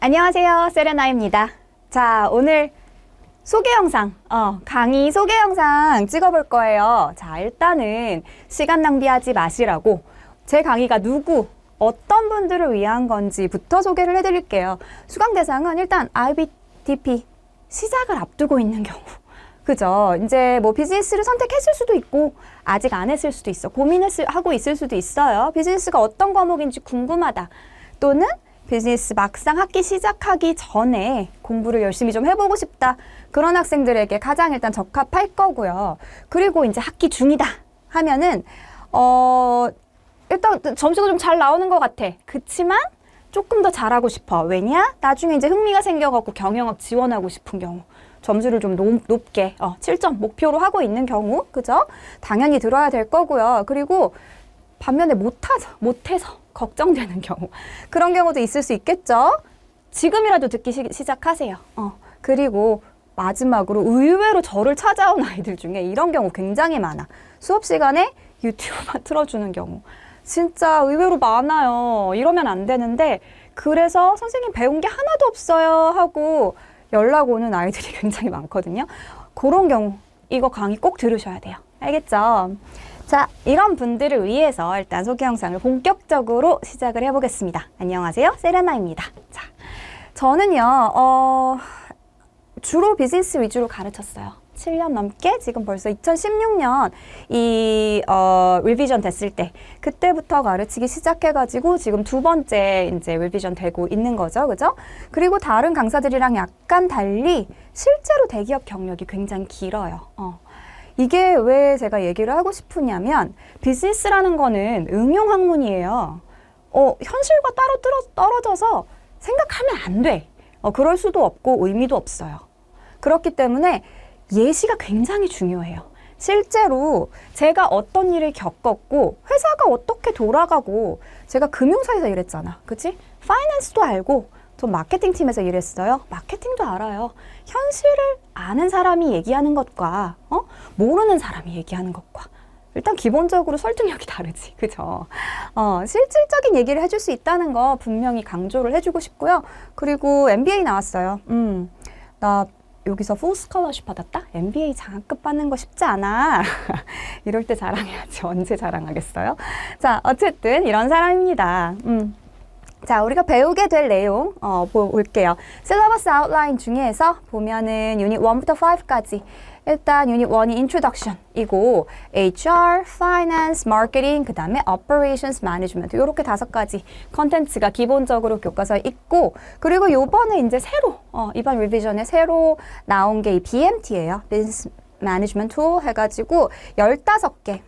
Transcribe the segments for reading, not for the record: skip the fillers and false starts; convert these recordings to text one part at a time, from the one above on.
안녕하세요, 세레나입니다. 자, 오늘 소개 영상, 강의 소개 영상 찍어볼 거예요. 자, 일단은 시간 낭비하지 마시라고 제 강의가 어떤 분들을 위한 건지부터 소개를 해드릴게요. 수강 대상은 일단 IBDP 시작을 앞두고 있는 경우. 그죠? 이제 뭐 비즈니스를 선택했을 수도 있고 아직 안 했을 수도 있어. 고민하고 있을 수도 있어요. 비즈니스가 어떤 과목인지 궁금하다. 또는 비즈니스 막상 학기 시작하기 전에 공부를 열심히 좀 해보고 싶다. 그런 학생들에게 가장 일단 적합할 거고요. 그리고 이제 학기 중이다 하면은 일단 점수가 좀 잘 나오는 것 같아. 그치만 조금 더 잘하고 싶어. 왜냐? 나중에 이제 흥미가 생겨갖고 경영학 지원하고 싶은 경우. 점수를 좀 높게 7점 목표로 하고 있는 경우, 그죠? 당연히 들어야 될 거고요. 그리고 반면에 못해서 걱정되는 경우, 그런 경우도 있을 수 있겠죠? 지금이라도 듣기 시작하세요. 그리고 마지막으로 의외로 저를 찾아온 아이들 중에 이런 경우 굉장히 많아. 수업 시간에 유튜브만 틀어주는 경우. 진짜 의외로 많아요. 이러면 안 되는데, 그래서 선생님 배운 게 하나도 없어요 하고 연락 오는 아이들이 굉장히 많거든요. 그런 경우 이거 강의 꼭 들으셔야 돼요. 알겠죠? 자, 이런 분들을 위해서 일단 소개 영상을 본격적으로 시작을 해보겠습니다. 안녕하세요, 세레나입니다. 자, 저는요 주로 비즈니스 위주로 가르쳤어요. 7년 넘게, 지금 벌써 2016년 리비전 됐을 때 그때부터 가르치기 시작해가지고 지금 두 번째 이제 리비전 되고 있는 거죠, 그죠? 그리고 다른 강사들이랑 약간 달리 실제로 대기업 경력이 굉장히 길어요. 이게 왜 제가 얘기를 하고 싶으냐면 비즈니스라는 거는 응용 학문이에요. 현실과 따로 떨어져서 생각하면 안 돼. 그럴 수도 없고 의미도 없어요. 그렇기 때문에 예시가 굉장히 중요해요. 실제로 제가 어떤 일을 겪었고 회사가 어떻게 돌아가고, 제가 금융사에서 일했잖아. 그치? 파이낸스도 알고 전 마케팅팀에서 일했어요. 마케팅도 알아요. 현실을 아는 사람이 얘기하는 것과 모르는 사람이 얘기하는 것과 일단 기본적으로 설득력이 다르지. 그죠? 실질적인 얘기를 해줄 수 있다는 거 분명히 강조를 해주고 싶고요. 그리고 MBA 나왔어요. 나 여기서 풀 스칼러십 받았다? MBA 장학금 받는 거 쉽지 않아. 이럴 때 자랑해야지. 언제 자랑하겠어요? 자, 어쨌든 이런 사람입니다. 자, 우리가 배우게 될 내용 볼게요. 셀러버스 아웃라인 중에서 보면은 유닛 1부터 5까지 일단 유닛 1이 인트로덕션이고 HR, Finance, Marketing, 그 다음에 Operations, Management 이렇게 5가지 컨텐츠가 기본적으로 교과서에 있고, 그리고 요번에 이제 이번 리비전에 새로 나온 게 이 BMT예요. Business Management Tool 해가지고 15개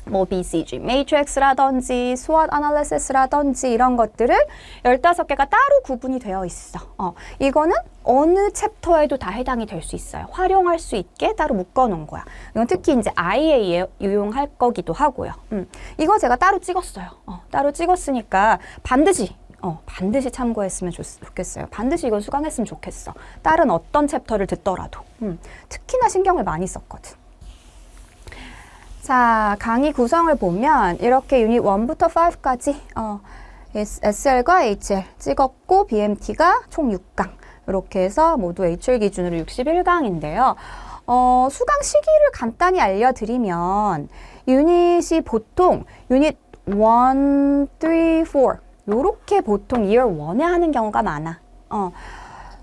뭐 BCG, 매트릭스라든지 SWOT 아날리시스라든지 이런 것들을 15개가 따로 구분이 되어 있어. 이거는 어느 챕터에도 다 해당이 될 수 있어요. 활용할 수 있게 따로 묶어놓은 거야. 이건 특히 이제 IA에 유용할 거기도 하고요. 이거 제가 따로 찍었어요. 따로 찍었으니까 반드시 참고했으면 좋겠어요. 반드시 이걸 수강했으면 좋겠어. 다른 어떤 챕터를 듣더라도. 특히나 신경을 많이 썼거든. 자, 강의 구성을 보면 이렇게 유닛 1부터 5까지 SL과 HL 찍었고 BMT가 총 6강 이렇게 해서 모두 HL 기준으로 61강인데요. 수강 시기를 간단히 알려드리면 유닛이 보통 유닛 1, 3, 4 요렇게 보통 Year 1에 하는 경우가 많아.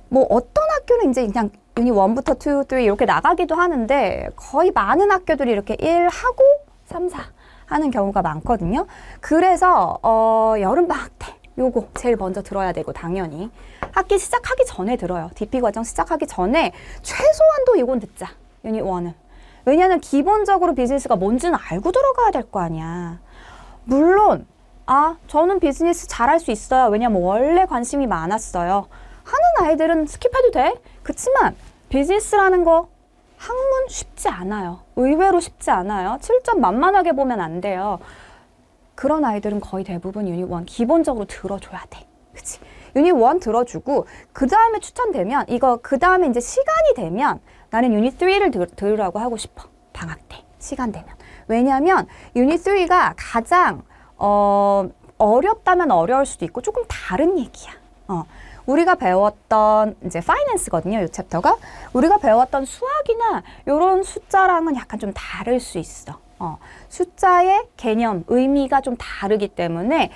뭐 어떤 학교는 이제 그냥 유닛 1부터 2, 3 이렇게 나가기도 하는데 거의 많은 학교들이 이렇게 1 하고 3, 4 하는 경우가 많거든요. 그래서 여름방학 때 요거 제일 먼저 들어야 되고, 당연히 학기 시작하기 전에 들어요. DP 과정 시작하기 전에 최소한도 이건 듣자, 유닛 1은. 왜냐하면 기본적으로 비즈니스가 뭔지는 알고 들어가야 될 거 아니야. 물론 저는 비즈니스 잘할 수 있어요. 왜냐면 원래 관심이 많았어요 하는 아이들은 스킵해도 돼. 그치만 비즈니스라는 거 학문 쉽지 않아요. 의외로 쉽지 않아요. 7점 만만하게 보면 안 돼요. 그런 아이들은 거의 대부분 유닛 1 기본적으로 들어줘야 돼. 그치? 유닛 1 들어주고 그 다음에 추천되면 그 다음에 이제 시간이 되면 나는 유닛 3를 들으라고 하고 싶어. 방학 때 시간 되면. 왜냐하면 유닛 3가 가장 어렵다면 어려울 수도 있고 조금 다른 얘기야. 우리가 배웠던 이제 파이낸스거든요. 이 챕터가. 우리가 배웠던 수학이나 이런 숫자랑은 약간 좀 다를 수 있어. 숫자의 개념, 의미가 좀 다르기 때문에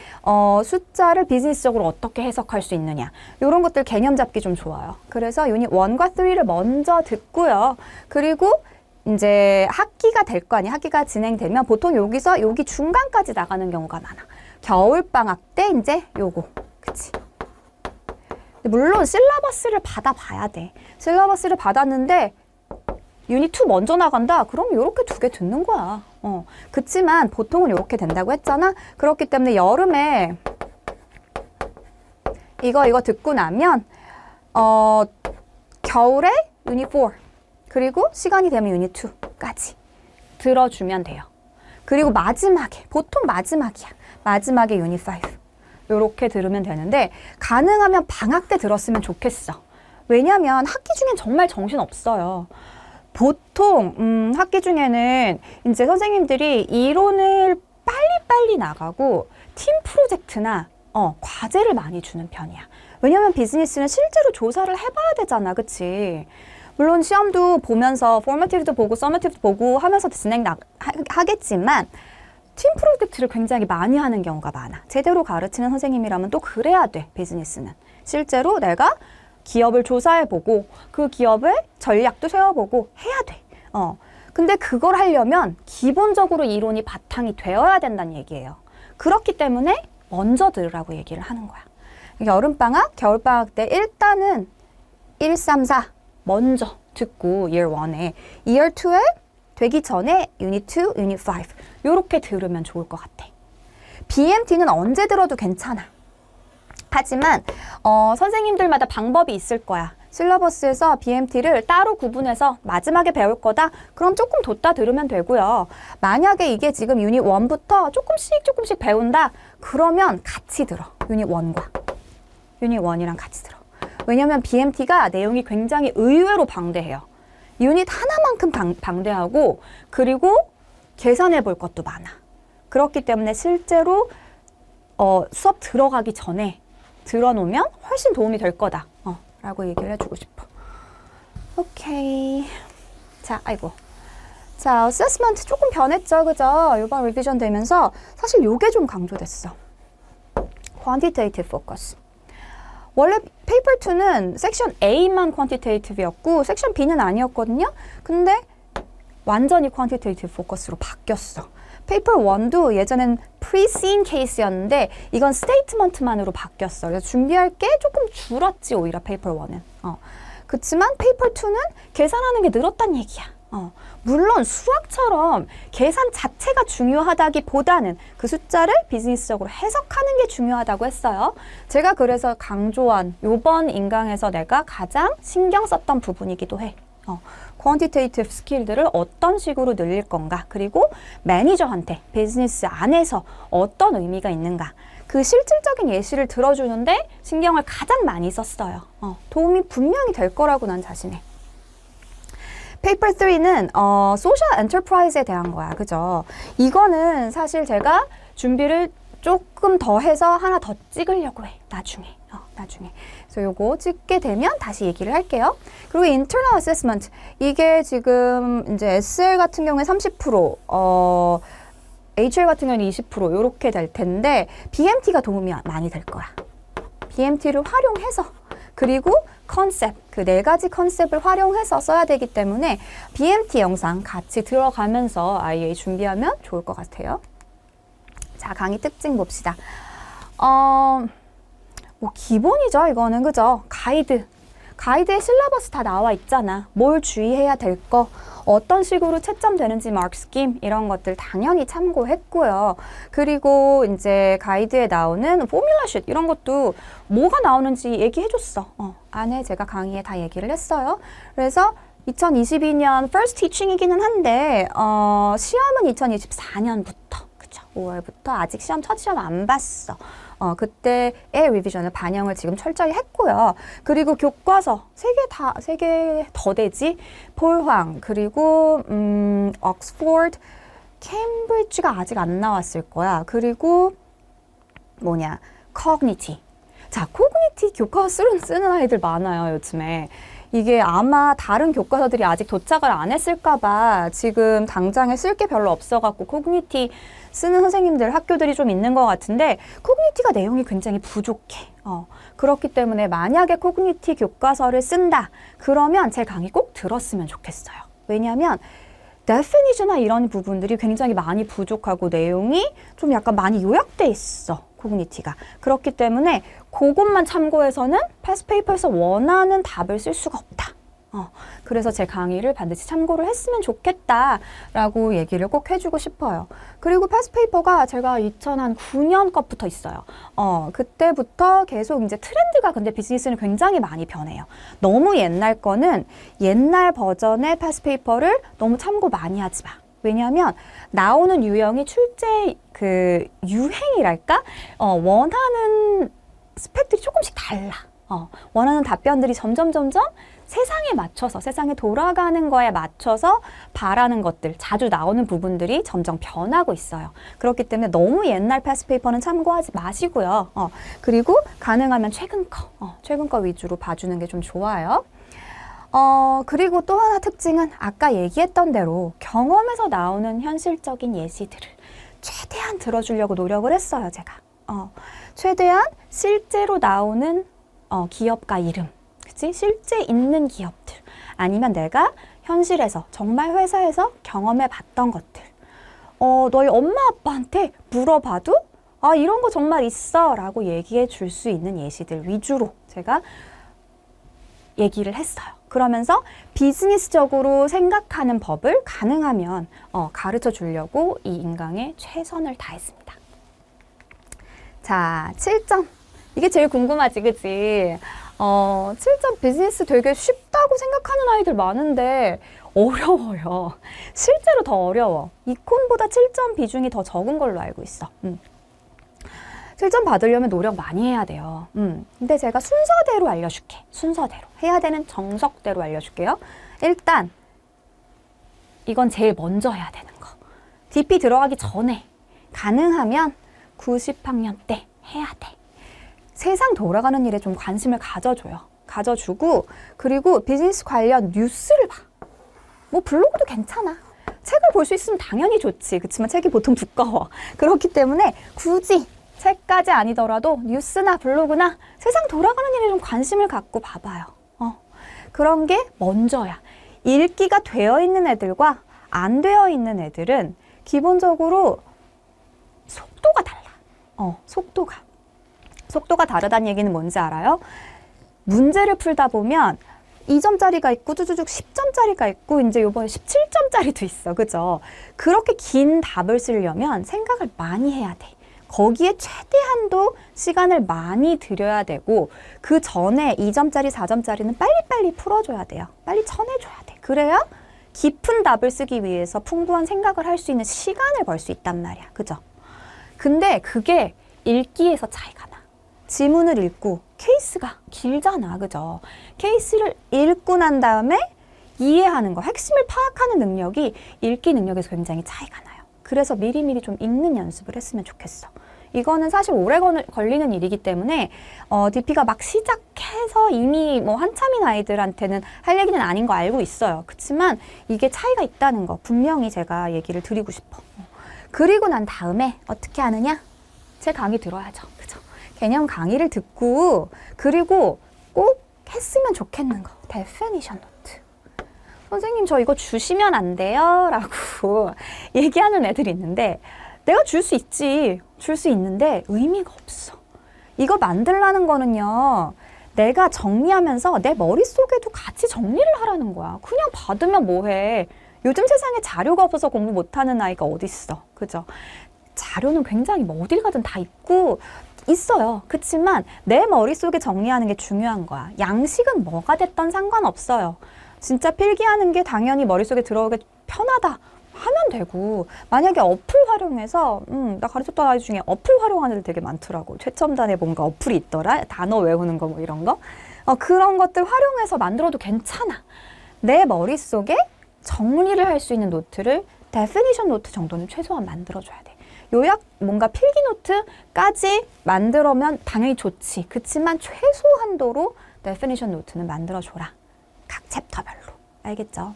숫자를 비즈니스적으로 어떻게 해석할 수 있느냐 이런 것들 개념 잡기 좀 좋아요. 그래서 유닛 1과 3를 먼저 듣고요. 그리고 이제 학기가 될 거 아니야. 학기가 진행되면 보통 여기서 여기 중간까지 나가는 경우가 많아. 겨울방학 때 이제 요거. 그치? 물론 실러버스를 받아봐야 돼. 실러버스를 받았는데 유닛 2 먼저 나간다? 그럼 이렇게 2개 듣는 거야. 그치만 보통은 이렇게 된다고 했잖아. 그렇기 때문에 여름에 이거 듣고 나면 겨울에 유닛 4 그리고 시간이 되면 유닛 2까지 들어주면 돼요. 그리고 마지막에 보통 마지막이야. 마지막에 유닛 5 이렇게 들으면 되는데 가능하면 방학 때 들었으면 좋겠어. 왜냐면 학기 중엔 정말 정신없어요. 보통 학기 중에는 이제 선생님들이 이론을 빨리빨리 나가고 팀 프로젝트나 과제를 많이 주는 편이야. 왜냐면 비즈니스는 실제로 조사를 해봐야 되잖아. 그치? 물론 시험도 보면서 포머티브도 보고 서머티브도 보고 하면서 하겠지만 팀 프로젝트를 굉장히 많이 하는 경우가 많아. 제대로 가르치는 선생님이라면 또 그래야 돼, 비즈니스는. 실제로 내가 기업을 조사해보고 그 기업의 전략도 세워보고 해야 돼. 근데 그걸 하려면 기본적으로 이론이 바탕이 되어야 된다는 얘기예요. 그렇기 때문에 먼저 들으라고 얘기를 하는 거야. 여름방학, 겨울방학 때 일단은 1, 3, 4 먼저 듣고 Year 1에 Year 2에 되기 전에 유닛 2, 유닛 5 이렇게 들으면 좋을 것 같아. BMT는 언제 들어도 괜찮아. 하지만 선생님들마다 방법이 있을 거야. 실러버스에서 BMT를 따로 구분해서 마지막에 배울 거다? 그럼 조금 뒀다 들으면 되고요. 만약에 이게 지금 유닛 1부터 조금씩 배운다? 그러면 같이 들어. 유닛 1과. 유닛 1이랑 같이 들어. 왜냐면 BMT가 내용이 굉장히 의외로 방대해요. 유닛 하나만큼 방대하고 그리고 계산해 볼 것도 많아. 그렇기 때문에 실제로 수업 들어가기 전에 들어놓으면 훨씬 도움이 될 거다. 라고 얘기를 해주고 싶어. 오케이. 자, 아이고. 자, 어세스먼트 조금 변했죠, 그죠? 이번 리비전 되면서 사실 요게 좀 강조됐어. quantitative focus. 원래 페이퍼 2는 섹션 A만 quantitative였고 섹션 B는 아니었거든요. 근데 완전히 quantitative focus로 바뀌었어. 페이퍼 1도 예전엔 pre-seen case였는데 이건 statement만으로 바뀌었어. 그래서 준비할 게 조금 줄었지 오히려 페이퍼 1은. 그렇지만 페이퍼 2는 계산하는 게 늘었단 얘기야. 물론 수학처럼 계산 자체가 중요하다기보다는 그 숫자를 비즈니스적으로 해석하는 게 중요하다고 했어요. 제가 그래서 강조한 요번 인강에서 내가 가장 신경 썼던 부분이기도 해. 퀀티테이티브 스킬들을 어떤 식으로 늘릴 건가, 그리고 매니저한테 비즈니스 안에서 어떤 의미가 있는가, 그 실질적인 예시를 들어주는데 신경을 가장 많이 썼어요. 도움이 분명히 될 거라고 난 자신해. 페이퍼 3는 소셜 엔터프라이즈에 대한 거야. 그죠? 이거는 사실 제가 준비를 조금 더 해서 하나 더 찍으려고 해. 나중에. 그래서 요거 찍게 되면 다시 얘기를 할게요. 그리고 internal assessment. 이게 지금 이제 SL 같은 경우에 30%, HL 같은 경우는 20% 요렇게 될 텐데 BMT가 도움이 많이 될 거야. BMT를 활용해서 그리고 컨셉, 그 4가지 컨셉을 활용해서 써야 되기 때문에 BMT 영상 같이 들어가면서 IA 준비하면 좋을 것 같아요. 자, 강의 특징 봅시다. 뭐 기본이죠, 이거는. 그죠? 가이드에 실러버스 다 나와 있잖아. 뭘 주의해야 될 거, 어떤 식으로 채점되는지 마크 스킴 이런 것들 당연히 참고했고요. 그리고 이제 가이드에 나오는 포뮬라 슛 이런 것도 뭐가 나오는지 얘기해줬어. 안에 제가 강의에 다 얘기를 했어요. 그래서 2022년 first teaching이기는 한데 시험은 2024년부터, 그쵸? 5월부터 아직 첫 시험 안 봤어. 그때의 리비전을 반영을 지금 철저히 했고요. 그리고 교과서 3개 더 되지? 폴황, 그리고 옥스포드, 캠브리지가 아직 안 나왔을 거야. 그리고 cognitive. 자, 코그니티 교과서 쓰는 아이들 많아요, 요즘에. 이게 아마 다른 교과서들이 아직 도착을 안 했을까 봐 지금 당장에 쓸 게 별로 없어갖고 코그니티 쓰는 선생님들 학교들이 좀 있는 것 같은데 코그니티가 내용이 굉장히 부족해. 그렇기 때문에 만약에 코그니티 교과서를 쓴다. 그러면 제 강의 꼭 들었으면 좋겠어요. 왜냐하면 definition이나 이런 부분들이 굉장히 많이 부족하고 내용이 좀 약간 많이 요약돼 있어. 코그니티가. 그렇기 때문에 그것만 참고해서는 패스 페이퍼에서 원하는 답을 쓸 수가 없다. 그래서 제 강의를 반드시 참고를 했으면 좋겠다라고 얘기를 꼭 해주고 싶어요. 그리고 패스 페이퍼가 제가 2009년 것부터 있어요. 그때부터 계속 이제 트렌드가 근데 비즈니스는 굉장히 많이 변해요. 너무 옛날 거는 옛날 버전의 패스 페이퍼를 너무 참고 많이 하지 마. 왜냐하면 나오는 유형이 출제 그 유행이랄까? 원하는 스펙들이 조금씩 달라. 원하는 답변들이 점점 세상에 맞춰서, 세상에 돌아가는 거에 맞춰서 바라는 것들, 자주 나오는 부분들이 점점 변하고 있어요. 그렇기 때문에 너무 옛날 패스페이퍼는 참고하지 마시고요. 그리고 가능하면 최근 거 위주로 봐주는 게 좀 좋아요. 그리고 또 하나 특징은 아까 얘기했던 대로 경험에서 나오는 현실적인 예시들을 최대한 들어주려고 노력을 했어요, 제가. 최대한 실제로 나오는 기업가 이름, 그치? 실제 있는 기업들, 아니면 내가 현실에서 정말 회사에서 경험해 봤던 것들, 너희 엄마 아빠한테 물어봐도 이런 거 정말 있어 라고 얘기해 줄 수 있는 예시들 위주로 제가 얘기를 했어요. 그러면서 비즈니스적으로 생각하는 법을 가능하면 가르쳐 주려고 이 인강에 최선을 다했습니다. 자, 7점. 이게 제일 궁금하지, 그치? 7점 비즈니스 되게 쉽다고 생각하는 아이들 많은데 어려워요. 실제로 더 어려워. 이콘보다 7점 비중이 더 적은 걸로 알고 있어. 7점 받으려면 노력 많이 해야 돼요. 근데 제가 순서대로 알려줄게. 순서대로. 해야 되는 정석대로 알려줄게요. 일단 이건 제일 먼저 해야 되는 거. DP 들어가기 전에 가능하면 90학년 때 해야 돼. 세상 돌아가는 일에 좀 관심을 가져줘요. 가져주고 그리고 비즈니스 관련 뉴스를 봐. 뭐 블로그도 괜찮아. 책을 볼 수 있으면 당연히 좋지. 그렇지만 책이 보통 두꺼워. 그렇기 때문에 굳이 책까지 아니더라도 뉴스나 블로그나 세상 돌아가는 일에 좀 관심을 갖고 봐봐요. 그런 게 먼저야. 읽기가 되어 있는 애들과 안 되어 있는 애들은 기본적으로 속도가 달라. 속도가 다르다는 얘기는 뭔지 알아요? 문제를 풀다 보면 2점짜리가 있고 쭈쭈쭈 10점짜리가 있고 이제 요번에 17점짜리도 있어. 그죠? 그렇게 긴 답을 쓰려면 생각을 많이 해야 돼. 거기에 최대한도 시간을 많이 들여야 되고 그 전에 2점짜리, 4점짜리는 빨리빨리 풀어줘야 돼요. 빨리 쳐내줘야 돼. 그래야 깊은 답을 쓰기 위해서 풍부한 생각을 할 수 있는 시간을 벌 수 있단 말이야. 그죠? 근데 그게 읽기에서 차이가 나. 지문을 읽고 케이스가 길잖아. 그죠? 케이스를 읽고 난 다음에 이해하는 거, 핵심을 파악하는 능력이 읽기 능력에서 굉장히 차이가 나요. 그래서 미리미리 좀 읽는 연습을 했으면 좋겠어. 이거는 사실 오래 걸리는 일이기 때문에 DP가 막 시작해서 이미 뭐 한참인 아이들한테는 할 얘기는 아닌 거 알고 있어요. 그렇지만 이게 차이가 있다는 거 분명히 제가 얘기를 드리고 싶어. 그리고 난 다음에 어떻게 하느냐? 제 강의 들어야죠. 그죠? 개념 강의를 듣고 그리고 꼭 했으면 좋겠는 거. 데피니션 노트. 선생님 저 이거 주시면 안 돼요? 라고 얘기하는 애들이 있는데 내가 줄 수 있지. 줄 수 있는데 의미가 없어. 이거 만들라는 거는요. 내가 정리하면서 내 머릿속에도 같이 정리를 하라는 거야. 그냥 받으면 뭐해. 요즘 세상에 자료가 없어서 공부 못하는 아이가 어딨어. 그죠? 자료는 굉장히 뭐 어딜 가든 다 있고 있어요. 그렇지만 내 머릿속에 정리하는 게 중요한 거야. 양식은 뭐가 됐던 상관없어요. 진짜 필기하는 게 당연히 머릿속에 들어오게 편하다 하면 되고 만약에 어플 활용해서 나 가르쳤던 아이 중에 어플 활용하는 애들 되게 많더라고. 최첨단에 뭔가 어플이 있더라. 단어 외우는 거 뭐 이런 거. 그런 것들 활용해서 만들어도 괜찮아. 내 머릿속에 정리를 할 수 있는 노트를 데피니션 노트 정도는 최소한 만들어줘야 돼. 요약 뭔가 필기노트까지 만들어면 당연히 좋지. 그치만 최소한도로 definition 노트는 만들어줘라. 각 챕터별로. 알겠죠?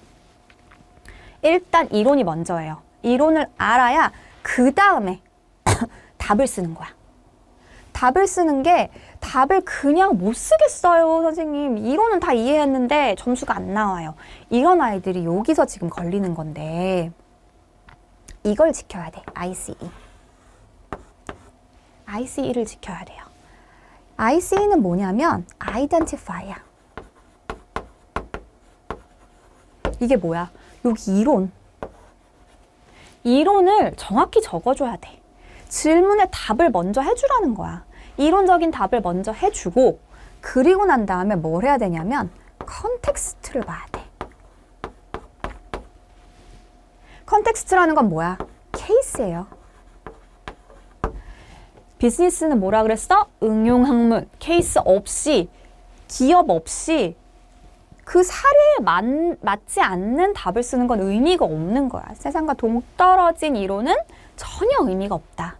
일단 이론이 먼저예요. 이론을 알아야 그 다음에 답을 쓰는 거야. 답을 쓰는 게 답을 그냥 못 쓰겠어요, 선생님. 이론은 다 이해했는데 점수가 안 나와요. 이런 아이들이 여기서 지금 걸리는 건데 이걸 지켜야 돼. ICE. ICE를 지켜야 돼요. ICE는 뭐냐면 Identify야. 이게 뭐야? 여기 이론. 이론을 정확히 적어줘야 돼. 질문에 답을 먼저 해주라는 거야. 이론적인 답을 먼저 해주고 그리고 난 다음에 뭘 해야 되냐면 컨텍스트를 봐야 돼. 컨텍스트라는 건 뭐야? 케이스예요. 비즈니스는 뭐라 그랬어? 응용학문, 케이스 없이, 기업 없이 그 사례에 맞지 않는 답을 쓰는 건 의미가 없는 거야. 세상과 동떨어진 이론은 전혀 의미가 없다.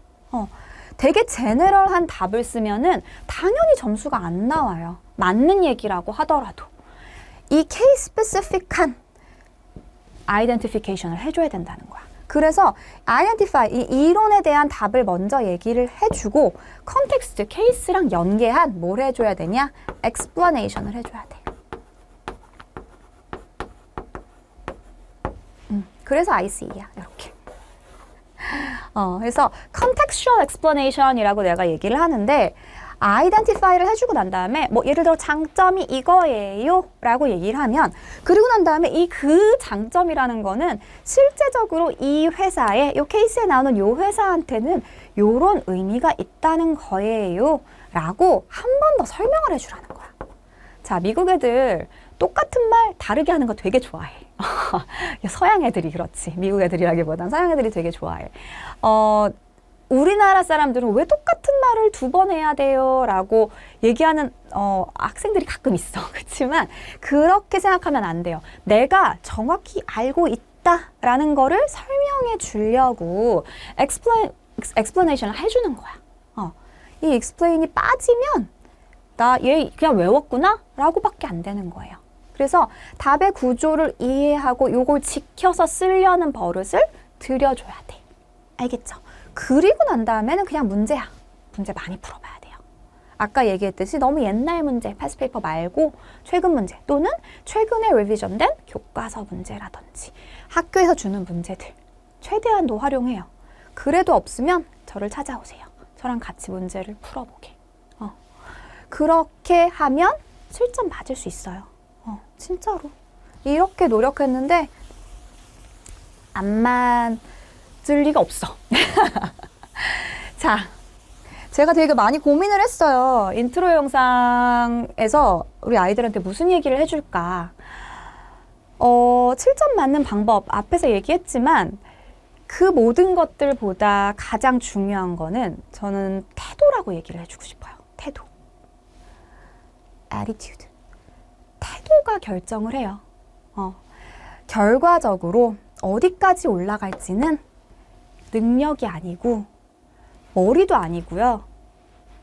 되게 제너럴한 답을 쓰면은 당연히 점수가 안 나와요. 맞는 얘기라고 하더라도. 이 케이스 스페시픽한 아이덴티피케이션을 해줘야 된다는 거야. 그래서 identify, 이 이론에 대한 답을 먼저 얘기를 해주고 컨텍스트, 케이스랑 연계한 뭘 해줘야 되냐? explanation을 해줘야 돼. 그래서 ICE야, 이렇게. 그래서 contextual explanation이라고 내가 얘기를 하는데 identify를 해주고 난 다음에 뭐 예를 들어 장점이 이거예요 라고 얘기를 하면 그리고 난 다음에 이 그 장점이라는 거는 실제적으로 이 회사에 이 케이스에 나오는 이 회사한테는 요런 의미가 있다는 거예요 라고 한 번 더 설명을 해주라는 거야. 자, 미국 애들 똑같은 말 다르게 하는 거 되게 좋아해. 서양 애들이 그렇지. 미국 애들이라기보단 서양 애들이 되게 좋아해. 우리나라 사람들은 왜 똑같은 말을 두 번 해야 돼요? 라고 얘기하는 학생들이 가끔 있어. 그렇지만 그렇게 생각하면 안 돼요. 내가 정확히 알고 있다라는 거를 설명해 주려고 explanation을 해주는 거야. 이 explain이 빠지면 나 얘 그냥 외웠구나? 라고 밖에 안 되는 거예요. 그래서 답의 구조를 이해하고 요걸 지켜서 쓰려는 버릇을 들여줘야 돼. 알겠죠? 그리고 난 다음에는 그냥 문제야. 문제 많이 풀어봐야 돼요. 아까 얘기했듯이 너무 옛날 문제, 패스페이퍼 말고 최근 문제 또는 최근에 리비전된 교과서 문제라든지 학교에서 주는 문제들 최대한도 활용해요. 그래도 없으면 저를 찾아오세요. 저랑 같이 문제를 풀어보게. 그렇게 하면 실전 맞을 수 있어요. 진짜로. 이렇게 노력했는데 안 맞을 리가 없어. 자, 제가 되게 많이 고민을 했어요. 인트로 영상에서 우리 아이들한테 무슨 얘기를 해줄까. 7점 맞는 방법 앞에서 얘기했지만 그 모든 것들보다 가장 중요한 거는 저는 태도라고 얘기를 해주고 싶어요. 태도. attitude. 태도가 결정을 해요. 결과적으로 어디까지 올라갈지는 능력이 아니고 머리도 아니고요.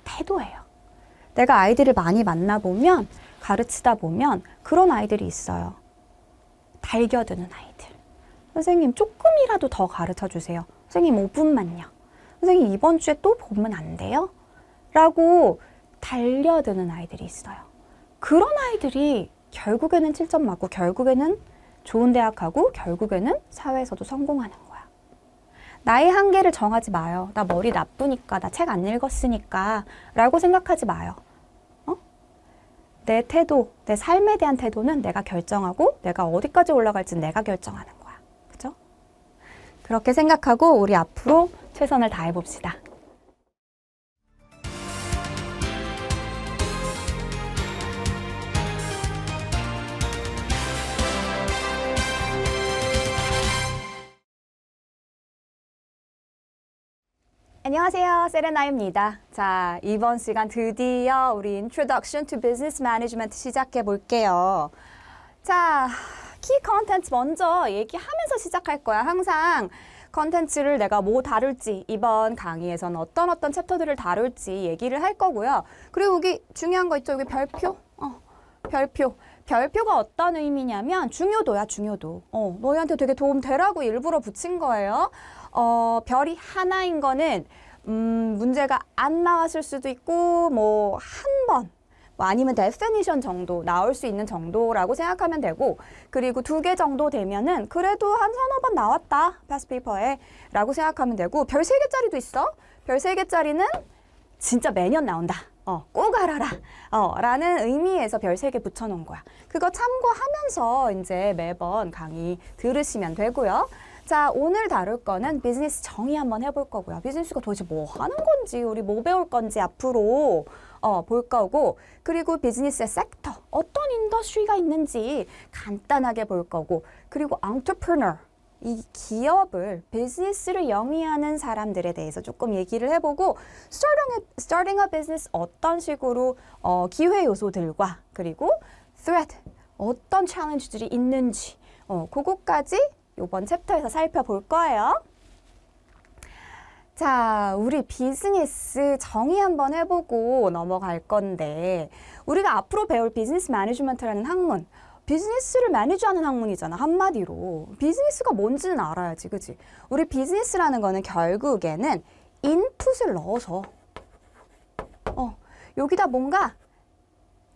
태도예요. 내가 아이들을 많이 만나보면 가르치다 보면 그런 아이들이 있어요. 달겨드는 아이들. 선생님 조금이라도 더 가르쳐 주세요. 선생님 5분만요. 선생님 이번 주에 또 보면 안 돼요? 라고 달려드는 아이들이 있어요. 그런 아이들이 결국에는 7점 맞고 결국에는 좋은 대학 가고 결국에는 사회에서도 성공하는 거야. 나의 한계를 정하지 마요. 나 머리 나쁘니까, 나 책 안 읽었으니까 라고 생각하지 마요. 내 태도, 내 삶에 대한 태도는 내가 결정하고 내가 어디까지 올라갈지는 내가 결정하는 거야. 그죠? 그렇게 생각하고 우리 앞으로 최선을 다해봅시다. 안녕하세요. 세레나입니다. 자, 이번 시간 드디어 우리 Introduction to Business Management 시작해 볼게요. 자, 키 컨텐츠 먼저 얘기하면서 시작할 거야. 항상 컨텐츠를 내가 뭐 다룰지, 이번 강의에서는 어떤 챕터들을 다룰지 얘기를 할 거고요. 그리고 여기 중요한 거 있죠? 여기 별표. 별표. 별표가 어떤 의미냐면 중요도야, 중요도. 너희한테 되게 도움 되라고 일부러 붙인 거예요. 별이 하나인 거는 문제가 안 나왔을 수도 있고 뭐 한 번, 뭐 아니면 definition 정도 나올 수 있는 정도라고 생각하면 되고, 그리고 2개 정도 되면은 그래도 한 서너 번 나왔다 패스 페이퍼에 라고 생각하면 되고, 별 3개짜리도 있어. 별 3개짜리는 진짜 매년 나온다. 꼭 알아라. 라는 의미에서 별 3개 붙여놓은 거야. 그거 참고하면서 이제 매번 강의 들으시면 되고요. 자, 오늘 다룰 거는 비즈니스 정의 한번 해볼 거고요. 비즈니스가 도대체 뭐 하는 건지, 우리 뭐 배울 건지 앞으로 볼 거고, 그리고 비즈니스의 섹터, 어떤 인더스트리가 있는지 간단하게 볼 거고, 그리고 entrepreneur, 이 기업을, 비즈니스를 영위하는 사람들에 대해서 조금 얘기를 해보고, starting a business 어떤 식으로 기회 요소들과, 그리고 threat, 어떤 챌린지들이 있는지, 그거까지 이번 챕터에서 살펴볼 거예요. 자, 우리 비즈니스 정의 한번 해보고 넘어갈 건데, 우리가 앞으로 배울 비즈니스 매니지먼트라는 학문, 비즈니스를 매니지하는 학문이잖아, 한마디로. 비즈니스가 뭔지는 알아야지, 그치? 우리 비즈니스라는 거는 결국에는 인풋을 넣어서 여기다 뭔가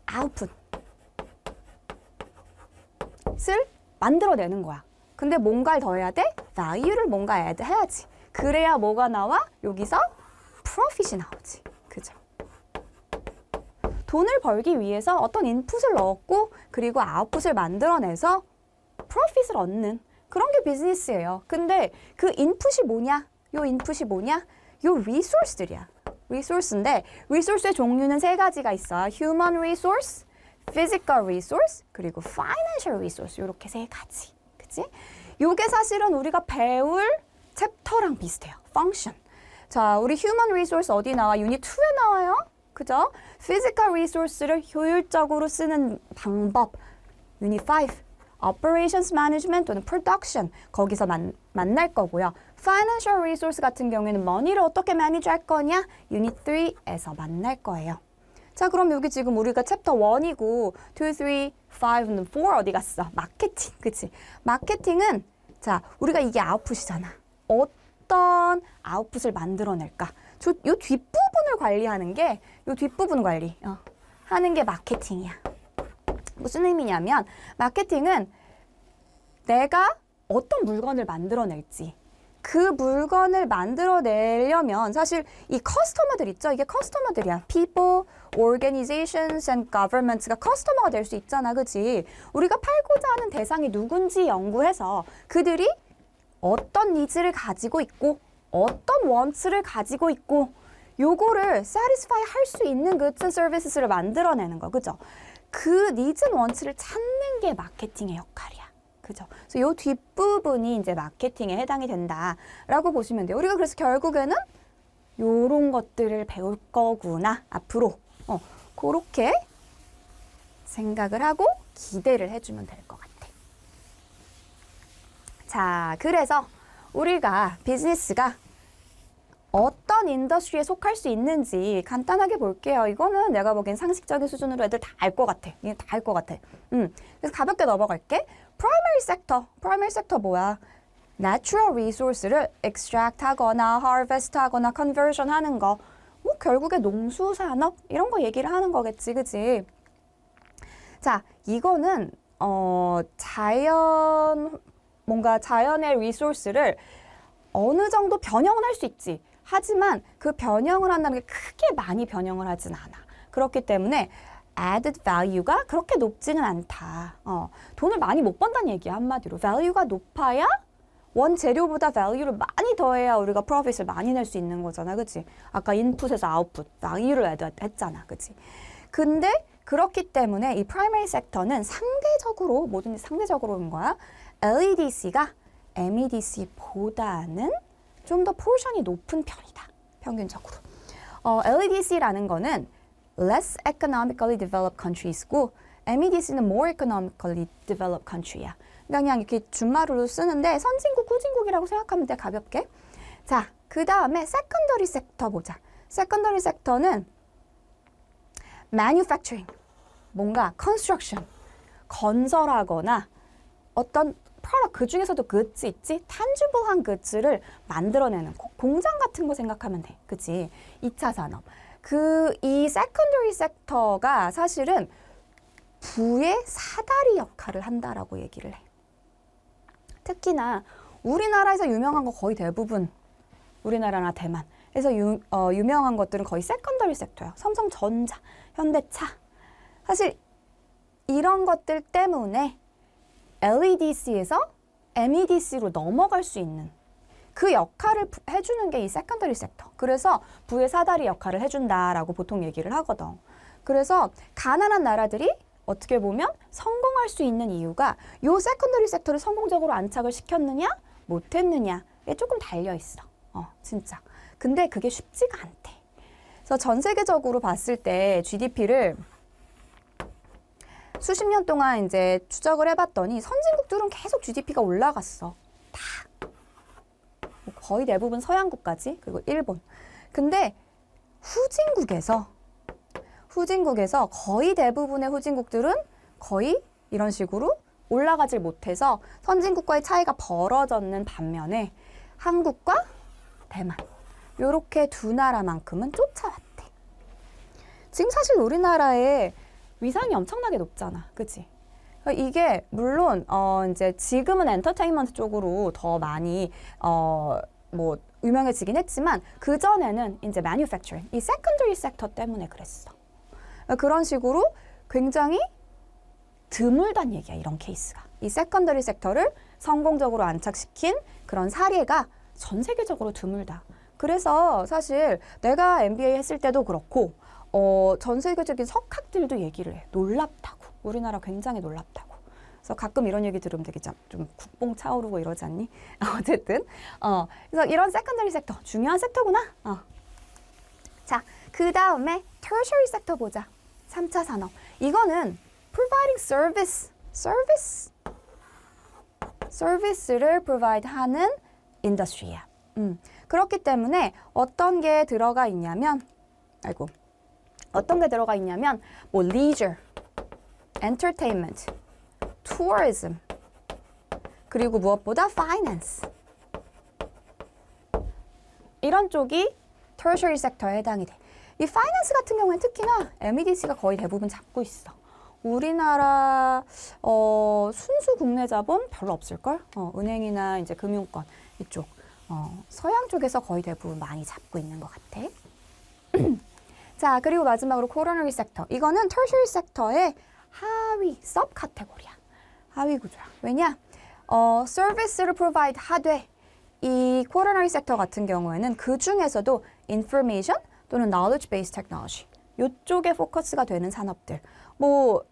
아웃풋을 만들어내는 거야. 근데 뭔가를 더 해야 돼? value를 뭔가 add 해야지. 그래야 뭐가 나와? 여기서 profit이 나오지. 그죠? 돈을 벌기 위해서 어떤 인풋을 넣었고, 그리고 아웃풋을 만들어내서 profit을 얻는 그런 게 비즈니스예요. 근데 그 인풋이 뭐냐? 요 인풋이 뭐냐? 요 리소스들이야. 리소스인데, 리소스의 종류는 3가지가 있어요. human resource, physical resource, 그리고 financial resource. 요렇게 3가지. 그치? 요게 사실은 우리가 배울 챕터랑 비슷해요. function. 자, 우리 human resource 어디 나와? 유닛 2에 나와요. 그죠? physical resource를 효율적으로 쓰는 방법. 유닛 5. operations management 또는 production. 거기서 만날 거고요. financial resource 같은 경우에는 money를 어떻게 manage 할 거냐? 유닛 3에서 만날 거예요. 자, 그럼 여기 지금 우리가 챕터 1이고 2, 3, 5는 4 어디 갔어? 마케팅, 그치? 마케팅은 자, 우리가 이게 아웃풋이잖아. 어떤 아웃풋을 만들어낼까? 요 뒷부분을 관리하는 게, 요 뒷부분 관리 하는 게 마케팅이야. 무슨 의미냐면 마케팅은 내가 어떤 물건을 만들어낼지, 그 물건을 만들어내려면 사실 이 커스터머들 있죠? 이게 커스터머들이야. people, organizations and governments가 커스터머가 될 수 있잖아. 그치? 우리가 팔고자 하는 대상이 누군지 연구해서 그들이 어떤 니즈를 가지고 있고 어떤 원츠를 가지고 있고 요거를 satisfy 할 수 있는 goods and services를 만들어내는 거. 그죠? 그 니즈 원츠를 찾는 게 마케팅의 역할이야. 그죠? 그래서 요 뒷부분이 이제 마케팅에 해당이 된다라고 보시면 돼요. 우리가 그래서 결국에는 요런 것들을 배울 거구나, 앞으로. 그렇게 생각을 하고 기대를 해주면 될 것 같아. 자, 그래서 우리가 비즈니스가 어떤 인더스트리에 속할 수 있는지 간단하게 볼게요. 이거는 내가 보기엔 상식적인 수준으로 애들 다 알 것 같아. 이게 다 알 것 같아. 그래서 가볍게 넘어갈게. Primary sector. Primary sector 뭐야? Natural resource를 extract 하거나 harvest 하거나 conversion 하는 거. 뭐 결국에 농수산업 이런 거 얘기를 하는 거겠지, 그치? 자, 이거는 뭔가 자연의 리소스를 어느 정도 변형은 할 수 있지. 하지만 그 변형을 한다는 게 크게 많이 변형을 하진 않아. 그렇기 때문에 added value가 그렇게 높지는 않다. 돈을 많이 못 번다는 얘기야, 한마디로. value가 높아야 원재료보다 value를 많이 더해야 우리가 profit을 많이 낼 수 있는 거잖아. 그치? 아까 input에서 output, value를 add 했잖아. 그치? 근데 그렇기 때문에 이 primary sector는 상대적으로, 뭐든지 상대적으로인 거야. LEDC가 MEDC보다는 좀 더 포션이 높은 편이다. 평균적으로. LEDC라는 거는 less economically developed countries고 MEDC는 more economically developed country야. 그냥 이렇게 준말로 쓰는데 선진국, 후진국이라고 생각하면 돼, 가볍게. 자, 그 다음에 세컨더리 섹터 보자. 세컨더리 섹터는 manufacturing, 뭔가 construction, 건설하거나 어떤 product, 그 중에서도 goods 있지? tangible goods를 만들어내는 공장 같은 거 생각하면 돼. 그치? 2차 산업. 이 secondary sector가 사실은 부의 사다리 역할을 한다라고 얘기를 해. 특히나 우리나라에서 유명한 거 거의 대부분 우리나라나 대만에서 유명한 것들은 거의 세컨더리 섹터야. 삼성전자, 현대차. 사실 이런 것들 때문에 LEDC에서 MEDC로 넘어갈 수 있는 그 역할을 해주는 게 이 세컨더리 섹터. 그래서 부의 사다리 역할을 해준다라고 보통 얘기를 하거든. 그래서 가난한 나라들이 어떻게 보면 성공할 수 있는 이유가 요 세컨더리 섹터를 성공적으로 안착을 시켰느냐 못했느냐에 조금 달려있어. 진짜. 근데 그게 쉽지가 않대. 그래서 전 세계적으로 봤을 때 GDP를 수십 년 동안 이제 추적을 해봤더니 선진국들은 계속 GDP가 올라갔어. 다. 거의 대부분 서양 국가지. 그리고 일본. 근데 후진국에서 거의 대부분의 후진국들은 거의 이런 식으로 올라가질 못해서 선진국과의 차이가 벌어졌는 반면에 한국과 대만 요렇게 두 나라만큼은 쫓아왔대. 지금 사실 우리나라의 위상이 엄청나게 높잖아. 그치? 이게 물론 이제 지금은 엔터테인먼트 쪽으로 더 많이 뭐 유명해지긴 했지만 그전에는 이제 manufacturing, 이 secondary sector 때문에 그랬어. 그런 식으로 굉장히 드물단 얘기야, 이런 케이스가. 이 세컨더리 섹터를 성공적으로 안착시킨 그런 사례가 전 세계적으로 드물다. 그래서 사실 내가 MBA 했을 때도 그렇고 전 세계적인 석학들도 얘기를 해. 놀랍다고. 우리나라 굉장히 놀랍다고. 그래서 가끔 이런 얘기 들으면 되게 좀 국뽕 차오르고 이러지 않니? 어쨌든 그래서 이런 세컨더리 섹터 중요한 섹터구나. 자, 그 다음에 tertiary 섹터 보자. 3차 산업. 이거는 providing service를 provide 하는 industry야. 그렇기 때문에 어떤 게 들어가 있냐면 뭐 leisure, entertainment, tourism, 그리고 무엇보다 finance. 이런 쪽이 tertiary 섹터에 해당이 돼. 이 파이낸스 같은 경우에는 특히나 MEDC가 거의 대부분 잡고 있어. 우리나라 순수 국내 자본 별로 없을걸? 은행이나 이제 금융권 이쪽 서양 쪽에서 거의 대부분 많이 잡고 있는 것 같아. 자, 그리고 마지막으로 코로너리 섹터. 이거는 터셔리 섹터의 하위 서브 카테고리야. 하위 구조야. 왜냐? 서비스를 프로바이드 하되 이 코로너리 섹터 같은 경우에는 그 중에서도 인포메이션 또는 knowledge based technology 이쪽에 포커스가 되는 산업들. 뭐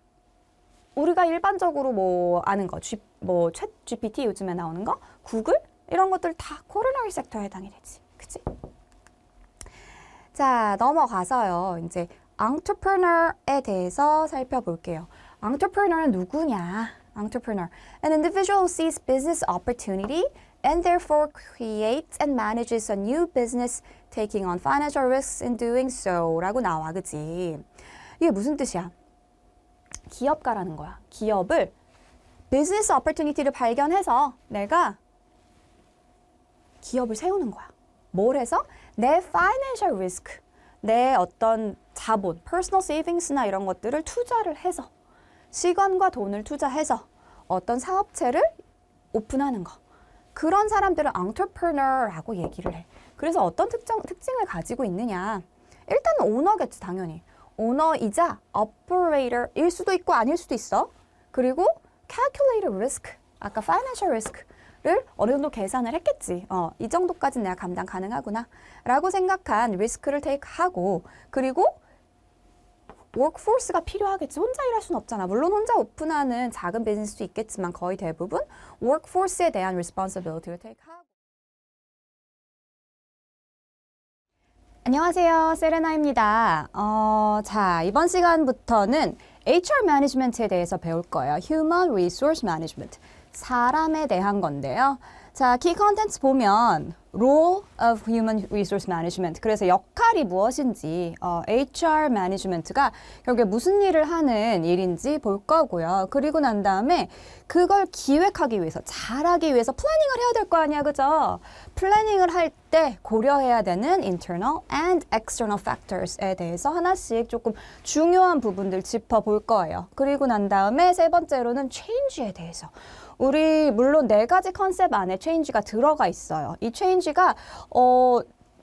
우리가 일반적으로 뭐 아는 거, 뭐 챗 GPT 요즘에 나오는 거, 구글 이런 것들 다 코로너리 섹터에 해당이 되지. 그치? 자, 넘어가서요. 이제 entrepreneur에 대해서 살펴볼게요. entrepreneur는 누구냐? entrepreneur, an individual who sees business opportunity and therefore creates and manages a new business, taking on financial risks in doing so 라고 나와, 그치? 이게 무슨 뜻이야? 기업가라는 거야. 기업을 비즈니스 opportunity를 발견해서 내가 기업을 세우는 거야. 뭘 해서? 내 financial risk, 내 어떤 자본, personal savings나 이런 것들을 투자를 해서 시간과 돈을 투자해서 어떤 사업체를 오픈하는 거. 그런 사람들은 entrepreneur라고 얘기를 해. 그래서 어떤 특징을 가지고 있느냐. 일단은 오너겠지, 당연히. 오너이자 operator일 수도 있고 아닐 수도 있어. 그리고 calculated risk, 아까 financial risk를 어느 정도 계산을 했겠지. 이 정도까지는 내가 감당 가능하구나 라고 생각한 리스크를 테이크하고, 그리고 워크포스가 필요하겠지. 혼자 일할 수는 없잖아. 물론 혼자 오픈하는 작은 비즈니스도 있겠지만 거의 대부분 워크포스에 대한 responsibility를 테이크하고. 안녕하세요. 세레나입니다. 자, 이번 시간부터는 HR 매니지먼트에 대해서 배울 거예요. Human Resource Management. 사람에 대한 건데요. 자, 키 컨텐츠 보면 Role of Human Resource Management. 그래서 역할이 무엇인지 HR Management가 결국에 무슨 일을 하는 일인지 볼 거고요. 그리고 난 다음에 그걸 기획하기 위해서, 잘하기 위해서 플래닝을 해야 될 거 아니야, 그죠? 플래닝을 할 때 고려해야 되는 internal and external factors에 대해서 하나씩 조금 중요한 부분들 짚어볼 거예요. 그리고 난 다음에 세 번째로는 change에 대해서. 우리 물론 4가지 컨셉 안에 체인지가 들어가 있어요. 이 체인지가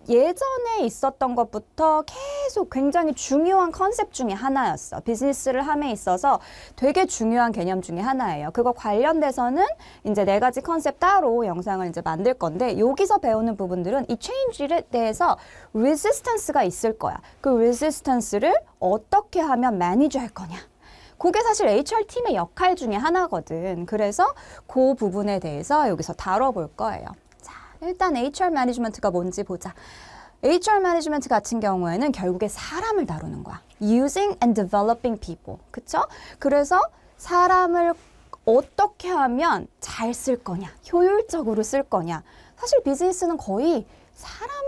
예전에 있었던 것부터 계속 굉장히 중요한 컨셉 중에 하나였어. 비즈니스를 함에 있어서 되게 중요한 개념 중에 하나예요. 그거 관련돼서는 이제 4가지 컨셉 따로 영상을 이제 만들 건데 여기서 배우는 부분들은 이 체인지에 대해서 레지스턴스가 있을 거야. 그 레지스턴스를 어떻게 하면 매니지할 거냐. 그게 사실 HR팀의 역할 중에 하나거든. 그래서 그 부분에 대해서 여기서 다뤄볼 거예요. 자, 일단 HR 매니지먼트가 뭔지 보자. HR 매니지먼트 같은 경우에는 결국에 사람을 다루는 거야. Using and developing people. 그쵸? 그래서 사람을 어떻게 하면 잘 쓸 거냐, 효율적으로 쓸 거냐. 사실 비즈니스는 거의 사람이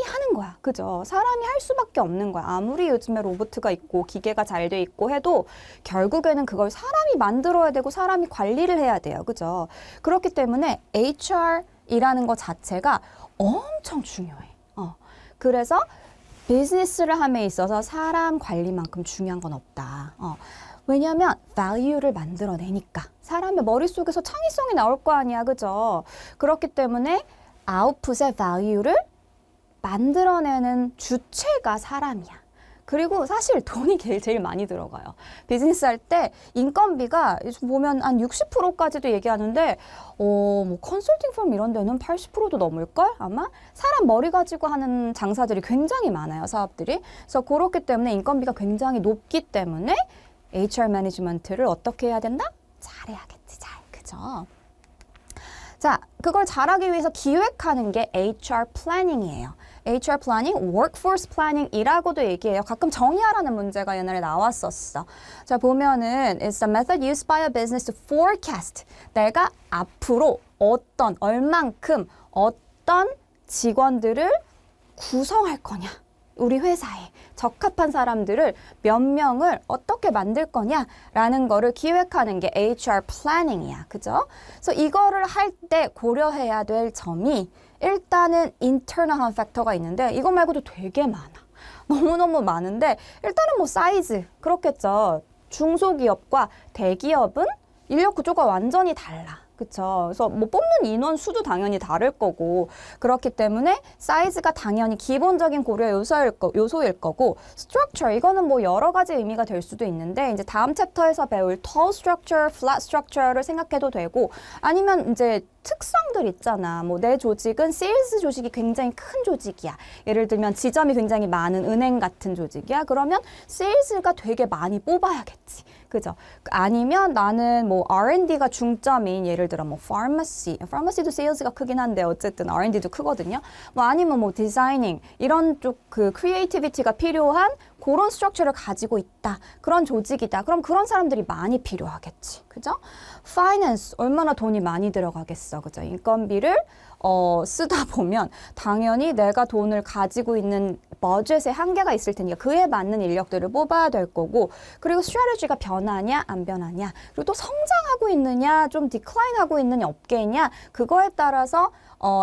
하는 거야. 그죠? 사람이 할 수밖에 없는 거야. 아무리 요즘에 로봇가 있고 기계가 잘 돼 있고 해도 결국에는 그걸 사람이 만들어야 되고 사람이 관리를 해야 돼요. 그죠? 그렇기 때문에 HR이라는 것 자체가 엄청 중요해. 그래서 비즈니스를 함에 있어서 사람 관리만큼 중요한 건 없다. 왜냐하면 value를 만들어내니까. 사람의 머릿속에서 창의성이 나올 거 아니야. 그죠? 그렇기 때문에 아웃풋의 value를 만들어내는 주체가 사람이야. 그리고 사실 돈이 제일 많이 들어가요. 비즈니스 할 때 인건비가 보면 한 60%까지도 얘기하는데 뭐 컨설팅 펌 이런 데는 80%도 넘을걸? 아마? 사람 머리 가지고 하는 장사들이 굉장히 많아요. 사업들이. 그래서 그렇기 때문에 인건비가 굉장히 높기 때문에 HR 매니지먼트를 어떻게 해야 된다? 잘해야겠지. 그죠? 자, 그걸 잘하기 위해서 기획하는 게 HR 플래닝이에요. HR 플래닝, workforce planning이라고도 얘기해요. 가끔 정의하라는 문제가 옛날에 나왔었어. 자, 보면은 it's a method used by a business to forecast. 내가 앞으로 얼만큼 어떤 직원들을 구성할 거냐. 우리 회사에 적합한 사람들을 몇 명을 어떻게 만들 거냐라는 거를 기획하는 게 HR 플래닝이야. 그죠? 그래서 이거를 할 때 고려해야 될 점이 일단은 인터널한 팩터가 있는데 이거 말고도 되게 많아. 너무너무 많은데 일단은 뭐 사이즈 그렇겠죠. 중소기업과 대기업은 인력 구조가 완전히 달라. 그쵸. 그래서 뭐 뽑는 인원 수도 당연히 다를 거고 그렇기 때문에 사이즈가 당연히 기본적인 고려 요소일 거고 structure 이거는 뭐 여러 가지 의미가 될 수도 있는데 이제 다음 챕터에서 배울 tall structure, flat structure를 생각해도 되고 아니면 이제 특성들 있잖아. 뭐 내 조직은 세일즈 조직이 굉장히 큰 조직이야. 예를 들면 지점이 굉장히 많은 은행 같은 조직이야. 그러면 세일즈가 되게 많이 뽑아야겠지. 그죠? 아니면 나는 뭐 R&D가 중점인 예를 들어 뭐 파마시도 세일즈가 크긴 한데 어쨌든 R&D도 크거든요. 뭐 아니면 뭐 디자이닝 이런 쪽 그 크리에이티비티가 필요한 그런 스트럭처를 가지고 있다. 그런 조직이다. 그럼 그런 사람들이 많이 필요하겠지. 그죠? 파이낸스 얼마나 돈이 많이 들어가겠어. 그죠? 인건비를 쓰다 보면 당연히 내가 돈을 가지고 있는 버젯에 한계가 있을 테니까 그에 맞는 인력들을 뽑아야 될 거고 그리고 스트래티지가 변하냐 안 변하냐 그리고 또 성장하고 있느냐 좀 디클라인하고 있느냐 업계냐 그거에 따라서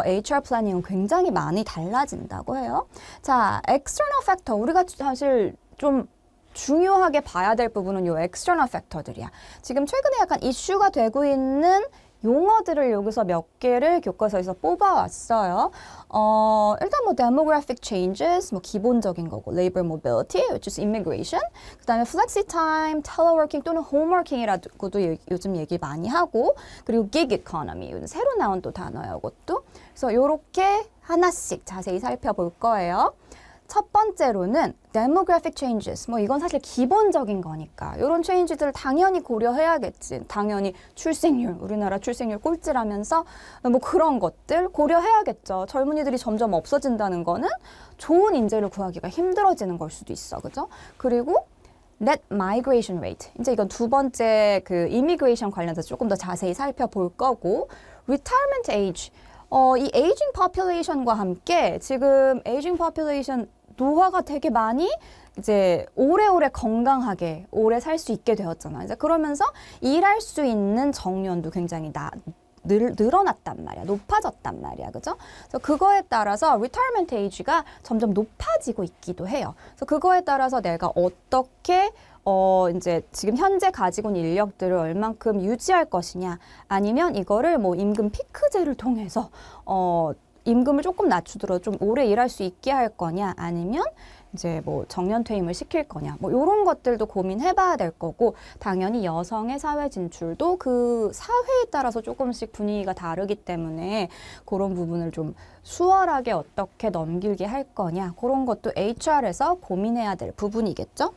HR 플래닝은 굉장히 많이 달라진다고 해요. 자, external factor 우리가 사실 좀 중요하게 봐야 될 부분은 요 external factor들이야. 지금 최근에 약간 이슈가 되고 있는 용어들을 여기서 몇 개를 교과서에서 뽑아왔어요. 일단 뭐 demographic changes, 뭐 기본적인 거고, labor mobility, which is immigration. 그 다음에 flexi time, teleworking 또는 homeworking이라고도 요즘 얘기 많이 하고, 그리고 gig economy, 새로 나온 또 단어예요, 이것도. 그래서 요렇게 하나씩 자세히 살펴볼 거예요. 첫 번째로는 demographic changes. 뭐 이건 사실 기본적인 거니까 이런 체인지들을 당연히 고려해야겠지. 당연히 출생률, 우리나라 출생률 꼴찌라면서 뭐 그런 것들 고려해야겠죠. 젊은이들이 점점 없어진다는 거는 좋은 인재를 구하기가 힘들어지는 걸 수도 있어. 그죠? 그리고 net migration rate. 이제 이건 두 번째 그 immigration 관련해서 조금 더 자세히 살펴볼 거고, retirement age. 이 aging population과 함께 지금 aging population 노화가 되게 많이 이제 오래오래 건강하게 오래 살 수 있게 되었잖아. 이제 그러면서 일할 수 있는 정년도 굉장히 늘어났단 말이야. 높아졌단 말이야. 그죠? 그래서 그거에 따라서 retirement age가 점점 높아지고 있기도 해요. 그래서 그거에 따라서 내가 어떻게 이제 지금 현재 가지고 있는 인력들을 얼만큼 유지할 것이냐, 아니면 이거를 뭐 임금 피크제를 통해서 임금을 조금 낮추더라도 좀 오래 일할 수 있게 할 거냐, 아니면 이제 뭐 정년 퇴임을 시킬 거냐, 뭐 이런 것들도 고민해봐야 될 거고, 당연히 여성의 사회 진출도 그 사회에 따라서 조금씩 분위기가 다르기 때문에 그런 부분을 좀 수월하게 어떻게 넘길게 할 거냐, 그런 것도 HR에서 고민해야 될 부분이겠죠.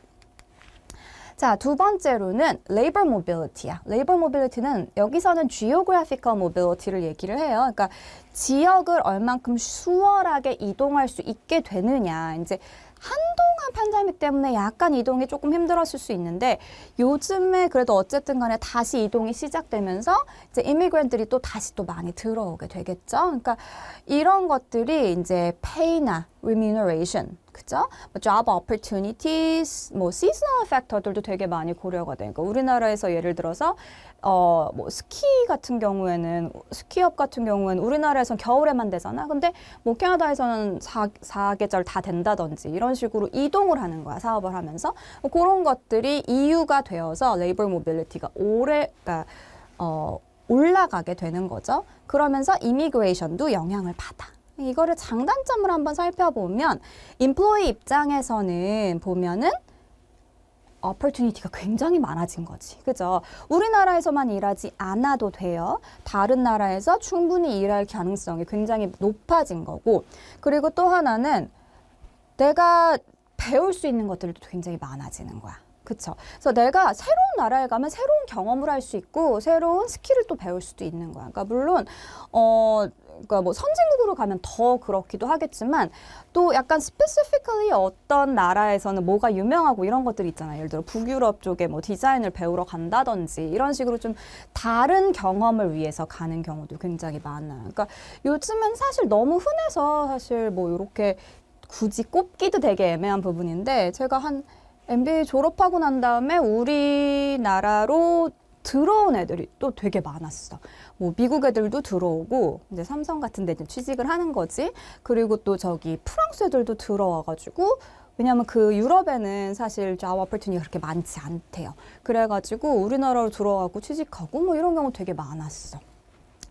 자, 두 번째로는 labor mobility야. labor mobility는 여기서는 geographical mobility를 얘기를 해요. 그러니까 지역을 얼만큼 수월하게 이동할 수 있게 되느냐. 이제 한동안 팬데믹 때문에 약간 이동이 조금 힘들었을 수 있는데, 요즘에 그래도 어쨌든 간에 다시 이동이 시작되면서 이제 이미그랜트들이 또 다시 또 많이 들어오게 되겠죠. 그러니까 이런 것들이 이제 pay나 remuneration, 그죠? 뭐 job opportunities, 뭐 seasonal factor들도 되게 많이 고려가 되니까, 우리나라에서 예를 들어서 뭐 스키 같은 경우에는, 스키업 같은 경우에는 우리나라에선 겨울에만 되잖아. 근데 뭐 캐나다에서는 사계절 다 된다든지 이런 식으로 이동을 하는 거야, 사업을 하면서. 뭐 그런 것들이 이유가 되어서 labor mobility가 그러니까 올라가게 되는 거죠. 그러면서 immigration도 영향을 받아. 이거를 장단점을 한번 살펴보면, employee 입장에서는 보면은 opportunity가 굉장히 많아진 거지. 그죠? 우리나라에서만 일하지 않아도 돼요. 다른 나라에서 충분히 일할 가능성이 굉장히 높아진 거고, 그리고 또 하나는 내가 배울 수 있는 것들도 굉장히 많아지는 거야. 그쵸? 그래서 내가 새로운 나라에 가면 새로운 경험을 할 수 있고, 새로운 스킬을 또 배울 수도 있는 거야. 그러니까 물론 그러니까 뭐 선진국으로 가면 더 그렇기도 하겠지만, 또 약간 specifically 어떤 나라에서는 뭐가 유명하고 이런 것들이 있잖아요. 예를 들어 북유럽 쪽에 뭐 디자인을 배우러 간다든지 이런 식으로 좀 다른 경험을 위해서 가는 경우도 굉장히 많아요. 그러니까 요즘은 사실 너무 흔해서 사실 뭐 이렇게 굳이 꼽기도 되게 애매한 부분인데, 제가 한 MBA 졸업하고 난 다음에 우리나라로 들어온 애들이 또 되게 많았어. 뭐 미국 애들도 들어오고, 이제 삼성 같은 데 이제 취직을 하는 거지. 그리고 또 저기 프랑스 애들도 들어와가지고, 왜냐면 그 유럽에는 사실 job opportunity가 그렇게 많지 않대요. 그래가지고 우리나라로 들어가고 취직하고 뭐 이런 경우 되게 많았어.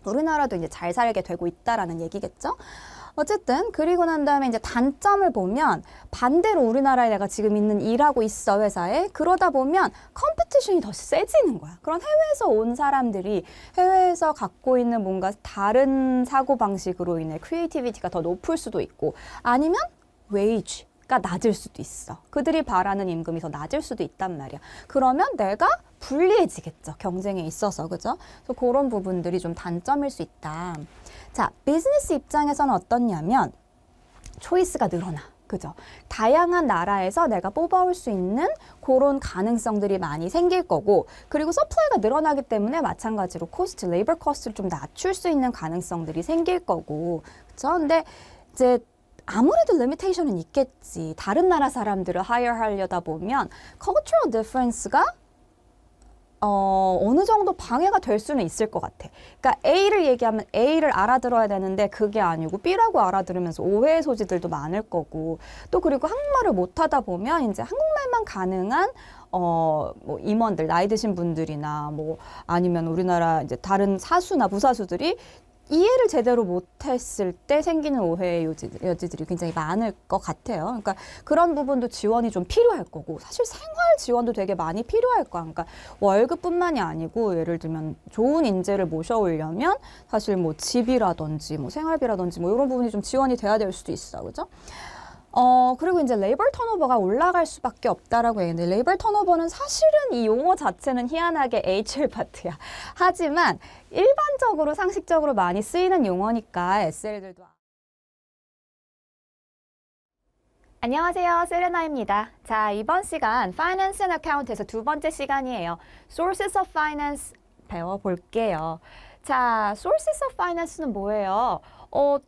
우리나라도 이제 잘 살게 되고 있다라는 얘기겠죠. 어쨌든 그리고 난 다음에 이제 단점을 보면, 반대로 우리나라에 내가 지금 일하고 있어, 회사에. 그러다 보면 컴피티션이 더 세지는 거야. 그런 해외에서 온 사람들이 해외에서 갖고 있는 뭔가 다른 사고방식으로 인해 크리에이티비티가 더 높을 수도 있고, 아니면 웨이지가 낮을 수도 있어. 그들이 바라는 임금이 더 낮을 수도 있단 말이야. 그러면 내가 불리해지겠죠, 경쟁에 있어서. 그죠? 그래서 그런 부분들이 좀 단점일 수 있다. 자, 비즈니스 입장에서는 어떻냐면 초이스가 늘어나. 그죠? 다양한 나라에서 내가 뽑아올 수 있는 그런 가능성들이 많이 생길 거고, 그리고 서플라이가 늘어나기 때문에 마찬가지로 코스트, 레이버 코스트를 좀 낮출 수 있는 가능성들이 생길 거고, 그죠? 근데 이제 아무래도 리미테이션은 있겠지. 다른 나라 사람들을 hire 하려다 보면 cultural difference가 어느 정도 방해가 될 수는 있을 것 같아. 그러니까 A를 얘기하면 A를 알아들어야 되는데 그게 아니고 B라고 알아들으면서 오해의 소지들도 많을 거고, 또 그리고 한국말을 못하다 보면 이제 한국말만 가능한 뭐 임원들, 나이 드신 분들이나 뭐 아니면 우리나라 이제 다른 사수나 부사수들이 이해를 제대로 못했을 때 생기는 오해의 여지들이 굉장히 많을 것 같아요. 그러니까 그런 부분도 지원이 좀 필요할 거고, 사실 생활 지원도 되게 많이 필요할 거야. 그러니까 월급뿐만이 아니고, 예를 들면 좋은 인재를 모셔오려면 사실 뭐 집이라든지 뭐 생활비라든지 뭐 이런 부분이 좀 지원이 돼야 될 수도 있어. 그죠? 그리고 이제 레이버 턴오버가 올라갈 수밖에 없다라고 얘기했는데, 레이버 턴오버는 사실은 이 용어 자체는 희한하게 HR 파트야. 하지만 일반적으로 상식적으로 많이 쓰이는 용어니까 SL들도 안녕하세요. 세레나입니다. 자, 이번 시간 Finance and Account에서 두 번째 시간이에요. Sources of Finance 배워볼게요. 자, Sources of Finance는 뭐예요?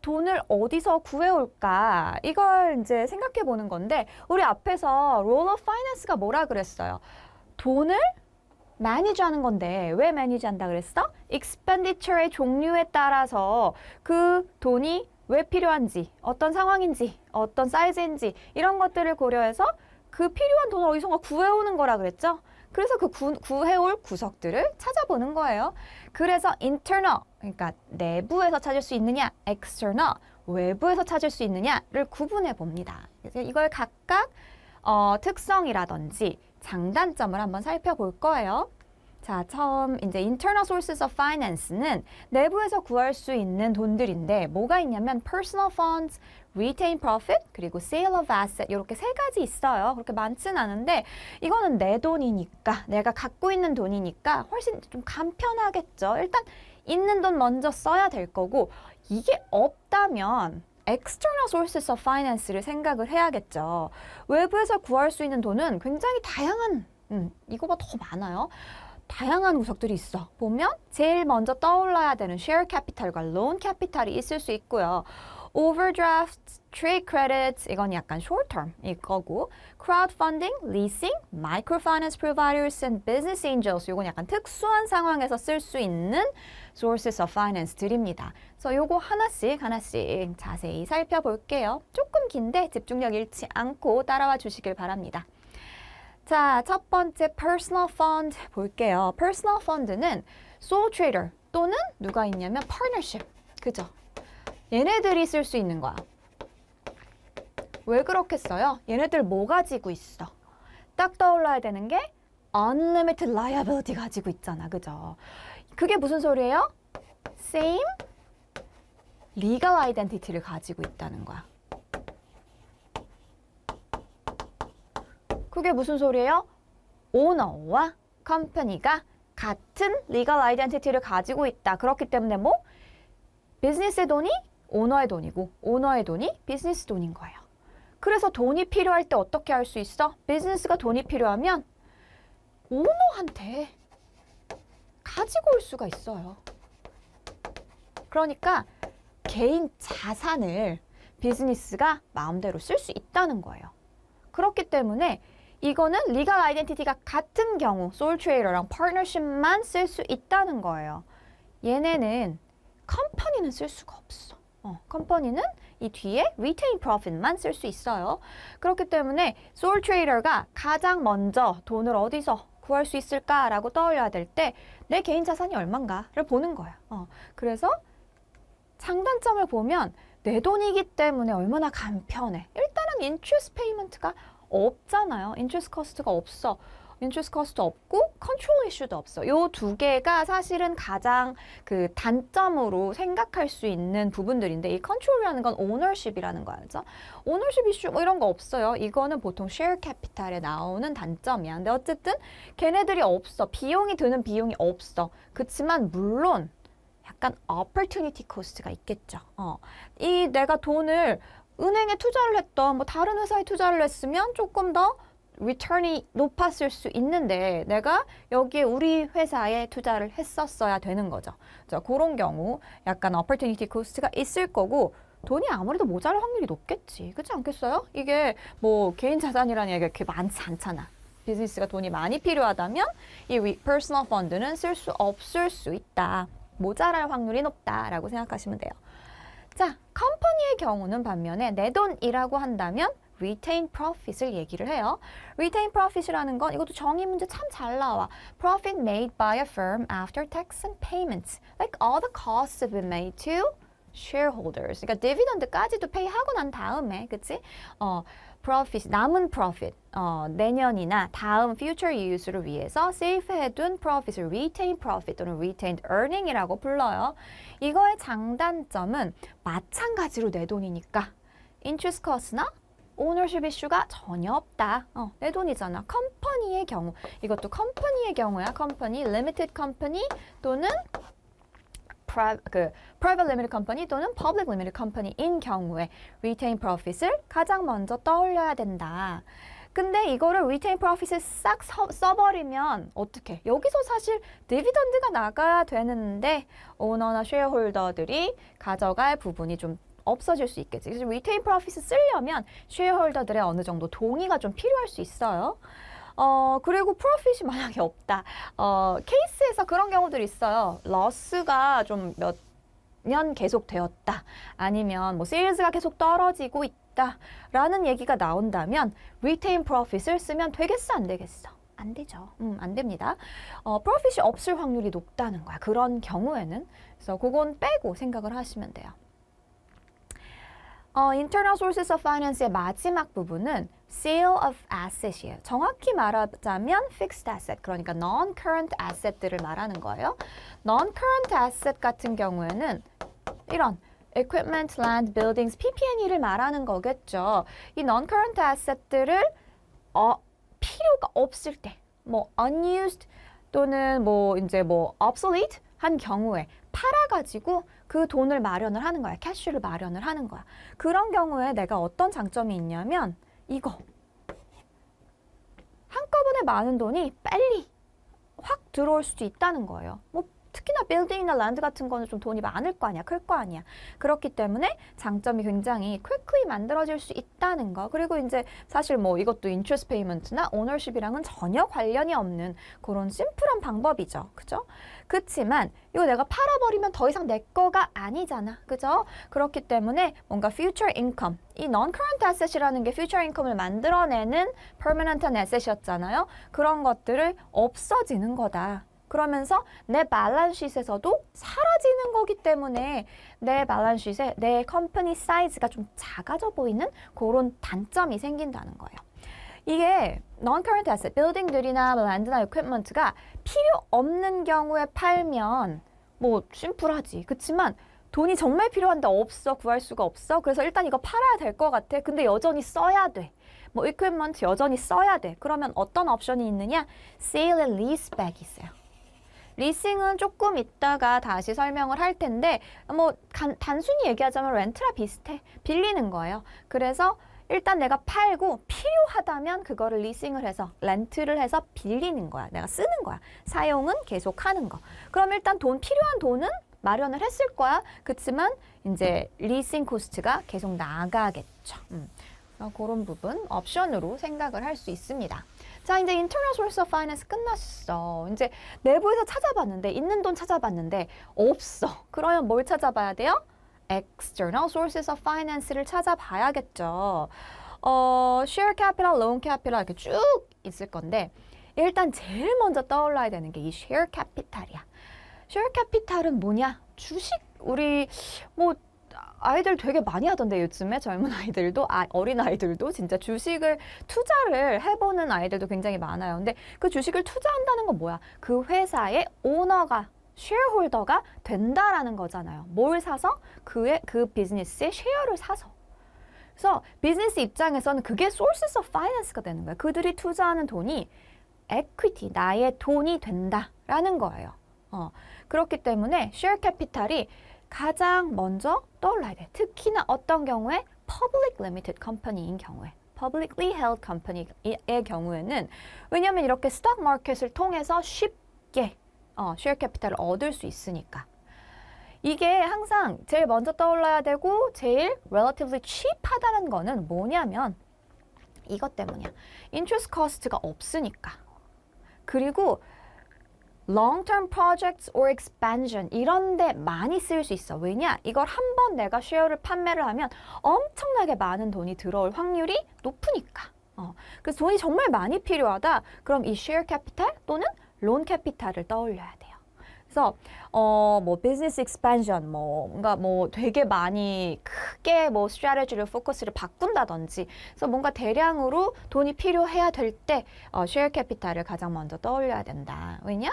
돈을 어디서 구해올까? 이걸 이제 생각해 보는 건데, 우리 앞에서 Role of Finance가 뭐라 그랬어요? 돈을 매니지하는 건데 왜 매니지한다 그랬어? expenditure의 종류에 따라서 그 돈이 왜 필요한지, 어떤 상황인지, 어떤 사이즈인지 이런 것들을 고려해서 그 필요한 돈을 어디선가 구해오는 거라 그랬죠? 그래서 그 구해올 구석들을 찾아보는 거예요. 그래서 internal, 그러니까 내부에서 찾을 수 있느냐, external, 외부에서 찾을 수 있느냐를 구분해 봅니다. 그래서 이걸 각각 특성이라든지 장단점을 한번 살펴볼 거예요. 자, 처음 이제 internal sources of finance는 내부에서 구할 수 있는 돈들인데 뭐가 있냐면 personal funds, retained profit, 그리고 sale of asset 이렇게 세 가지 있어요. 그렇게 많진 않은데 이거는 내 돈이니까 내가 갖고 있는 돈이니까 훨씬 좀 간편하겠죠. 일단 있는 돈 먼저 써야 될 거고 이게 없다면 external sources of finance를 생각을 해야겠죠. 외부에서 구할 수 있는 돈은 굉장히 다양한 이거보다 더 많아요. 다양한 구석들이 있어. 보면 제일 먼저 떠올라야 되는 share capital과 loan capital이 있을 수 있고요. overdraft, trade credits 이건 약간 short term 일 거고 crowdfunding, leasing, microfinance providers and business angels 이건 약간 특수한 상황에서 쓸 수 있는 sources of finance들입니다. 그래서 요거 하나씩 자세히 살펴볼게요. 조금 긴데 집중력 잃지 않고 따라와 주시길 바랍니다. 자, 첫 번째 personal fund 볼게요. personal fund는 sole trader 또는 누가 있냐면 partnership. 그죠? 얘네들이 쓸 수 있는 거야. 왜 그렇겠어요? 얘네들 뭐 가지고 있어? 딱 떠올라야 되는 게 unlimited liability 가지고 있잖아. 그죠? 그게 무슨 소리예요? same legal identity를 가지고 있다는 거야. 그게 무슨 소리예요? 오너와 컴퍼니가 같은 리걸 아이덴티티를 가지고 있다. 그렇기 때문에 뭐? 비즈니스의 돈이 오너의 돈이고 오너의 돈이 비즈니스 돈인 거예요. 그래서 돈이 필요할 때 어떻게 할 수 있어? 비즈니스가 돈이 필요하면 오너한테 가지고 올 수가 있어요. 그러니까 개인 자산을 비즈니스가 마음대로 쓸 수 있다는 거예요. 그렇기 때문에 이거는 리걸 아이덴티티가 같은 경우 솔 트레이더랑 파트너십만 쓸 수 있다는 거예요. 얘네는 컴퍼니는 쓸 수가 없어. 컴퍼니는 이 뒤에 retain profit만 쓸 수 있어요. 그렇기 때문에 솔 트레이더가 가장 먼저 돈을 어디서 구할 수 있을까라고 떠올려야 될 때 내 개인 자산이 얼만가를 보는 거야. 그래서 장단점을 보면 내 돈이기 때문에 얼마나 간편해. 일단은 interest payment가 없잖아요. interest cost가 없어. interest cost 없고 control issue도 없어. 요 두 개가 사실은 가장 그 단점으로 생각할 수 있는 부분들인데 이 control이라는 건 ownership이라는 거 알죠? ownership issue 뭐 이런 거 없어요. 이거는 보통 share capital에 나오는 단점이야. 근데 어쨌든 걔네들이 없어. 비용이 드는 비용이 없어. 그치만 물론 약간 opportunity cost가 있겠죠. 이 내가 돈을 은행에 투자를 했던 뭐 다른 회사에 투자를 했으면 조금 더 return이 높았을 수 있는데 내가 여기에 우리 회사에 투자를 했었어야 되는 거죠. 자, 그런 경우 약간 opportunity cost가 있을 거고 돈이 아무래도 모자랄 확률이 높겠지. 그렇지 않겠어요? 이게 뭐 개인 자산이라는 얘기가 그렇게 많지 않잖아. 비즈니스가 돈이 많이 필요하다면 이 personal fund는 쓸 수 없을 수 있다. 모자랄 확률이 높다라고 생각하시면 돼요. 자, 컴퍼니의 경우는 반면에 내 돈이라고 한다면 retained profit을 얘기를 해요. retained profit이라는 건 이것도 정의 문제 참 잘 나와. profit made by a firm after tax and payments. Like all the costs have been made to shareholders. 그러니까 디비던드까지도 페이하고 난 다음에, 그치? profit, 남은 profit, 내년이나 다음 future use를 위해서 세이프해둔 profit을 retained profit 또는 retained earning이라고 불러요. 이거의 장단점은 마찬가지로 내 돈이니까 interest cost나 ownership issue가 전혀 없다. 내 돈이잖아. 컴퍼니의 경우, 이것도 컴퍼니의 경우야. 컴퍼니, limited company 또는 private limited company 또는 public limited company인 경우에 retain profit을 가장 먼저 떠올려야 된다. 근데 이거를 retain profit을 싹 써버리면 어떡해? 여기서 사실 디비던드가 나가야 되는데 오너나 쉐어홀더들이 가져갈 부분이 좀 없어질 수 있겠지. 그래서 retain profit을 쓰려면 쉐어홀더들의 어느 정도 동의가 좀 필요할 수 있어요. 그리고 프로핏이 만약에 없다. 케이스에서 그런 경우들이 있어요. 러스가 좀 몇 년 계속 되었다. 아니면 뭐 세일즈가 계속 떨어지고 있다. 라는 얘기가 나온다면 retain profit을 쓰면 되겠어? 안 되겠어? 안 되죠. 안 됩니다. 프로핏이 없을 확률이 높다는 거야. 그런 경우에는. 그래서 그건 빼고 생각을 하시면 돼요. internal sources of finance의 마지막 부분은 sale of asset이에요. 정확히 말하자면 fixed asset, 그러니까 non-current asset들을 말하는 거예요. non-current asset 같은 경우에는 이런 equipment, land, buildings, PP&E를 말하는 거겠죠. 이 non-current asset들을 필요가 없을 때, 뭐 unused 또는 뭐 이제 뭐 obsolete 한 경우에 팔아가지고 그 돈을 마련을 하는 거야. 캐시를 마련을 하는 거야. 그런 경우에 내가 어떤 장점이 있냐면 이거. 한꺼번에 많은 돈이 빨리 확 들어올 수도 있다는 거예요. 뭐 특히나 빌딩이나 랜드 같은 거는 좀 돈이 많을 거 아니야. 클 거 아니야. 그렇기 때문에 장점이 굉장히 quickly 만들어질 수 있다는 거. 그리고 이제 사실 뭐 이것도 interest payment나 ownership이랑은 전혀 관련이 없는 그런 심플한 방법이죠. 그죠? 그치만 이거 내가 팔아버리면 더 이상 내 거가 아니잖아. 그죠? 그렇기 때문에 뭔가 future income, 이 non-current asset이라는 게 future income을 만들어내는 permanent asset이었잖아요. 그런 것들을 없어지는 거다. 그러면서 내 밸런스시트에서도 사라지는 거기 때문에 내 밸런스시트에 내 컴퍼니 사이즈가 좀 작아져 보이는 그런 단점이 생긴다는 거예요. 이게 non-current asset, 빌딩들이나 랜드나 equipment가 필요 없는 경우에 팔면 뭐 심플하지. 그치만 돈이 정말 필요한데 없어. 구할 수가 없어. 그래서 일단 이거 팔아야 될 것 같아. 근데 여전히 써야 돼. 뭐 equipment 여전히 써야 돼. 그러면 어떤 옵션이 있느냐? Sale and Leaseback이 있어요. 리싱은 조금 있다가 다시 설명을 할 텐데 뭐 단순히 얘기하자면 렌트랑 비슷해. 빌리는 거예요. 그래서 일단 내가 팔고 필요하다면 그거를 리싱을 해서 렌트를 해서 빌리는 거야. 내가 쓰는 거야. 사용은 계속 하는 거. 그럼 일단 필요한 돈은 마련을 했을 거야. 그렇지만 이제 리싱 코스트가 계속 나가겠죠. 그런 부분 옵션으로 생각을 할 수 있습니다. 자, 이제 internal source of finance 끝났어. 이제 내부에서 찾아봤는데, 있는 돈 찾아봤는데 없어. 그러면 뭘 찾아봐야 돼요? external sources of finance를 찾아봐야겠죠. share capital, loan capital 이렇게 쭉 있을 건데 일단 제일 먼저 떠올라야 되는 게 이 share capital이야. share capital은 뭐냐? 주식, 우리 뭐 아이들 되게 많이 하던데 요즘에 젊은 아이들도 어린 아이들도 진짜 주식을 투자를 해보는 아이들도 굉장히 많아요. 근데 그 주식을 투자한다는 건 뭐야? 그 회사의 오너가 쉐어홀더가 된다라는 거잖아요. 뭘 사서? 그 비즈니스의 쉐어를 사서. 그래서 비즈니스 입장에서는 그게 sources of finance가 되는 거예요. 그들이 투자하는 돈이 equity, 나의 돈이 된다라는 거예요. 그렇기 때문에 share capital이 가장 먼저 떠올라야 돼. 특히나 어떤 경우에 public limited company인 경우에 publicly held company의 경우에는 왜냐하면 이렇게 스톡 마켓을 통해서 쉽게 share capital을 얻을 수 있으니까 이게 항상 제일 먼저 떠올라야 되고 제일 relatively cheap하다는 거는 뭐냐면 이것 때문이야. interest cost가 없으니까. 그리고 long-term projects or expansion 이런 데 많이 쓰일 수 있어. 왜냐? 이걸 한번 내가 쉐어를 판매를 하면 엄청나게 많은 돈이 들어올 확률이 높으니까. 그래서 돈이 정말 많이 필요하다. 그럼 이 share capital 또는 loan capital을 떠올려야 돼요. 그래서 뭐 business expansion 뭔가 되게 많이 크게 strategy를 포커스를 바꾼다든지 그래서 뭔가 대량으로 돈이 필요해야 될 때 share capital을 가장 먼저 떠올려야 된다. 왜냐?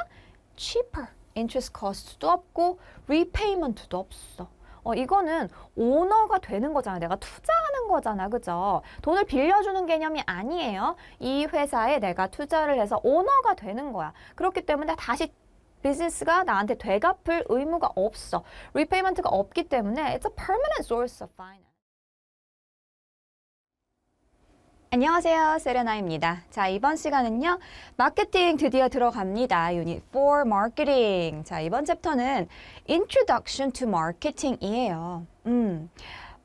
cheaper, interest cost도 없고 repayment도 없어. 이거는 오너가 되는 거잖아. 내가 투자하는 거잖아. 그죠? 돈을 빌려주는 개념이 아니에요. 이 회사에 내가 투자를 해서 오너가 되는 거야. 그렇기 때문에 다시 비즈니스가 나한테 되갚을 의무가 없어. 리페이먼트가 없기 때문에 it's a permanent source of finance. 안녕하세요. 세레나입니다. 자, 이번 시간은요. 마케팅 드디어 들어갑니다. 유닛 4 마케팅. 자, 이번 챕터는 Introduction to Marketing이에요.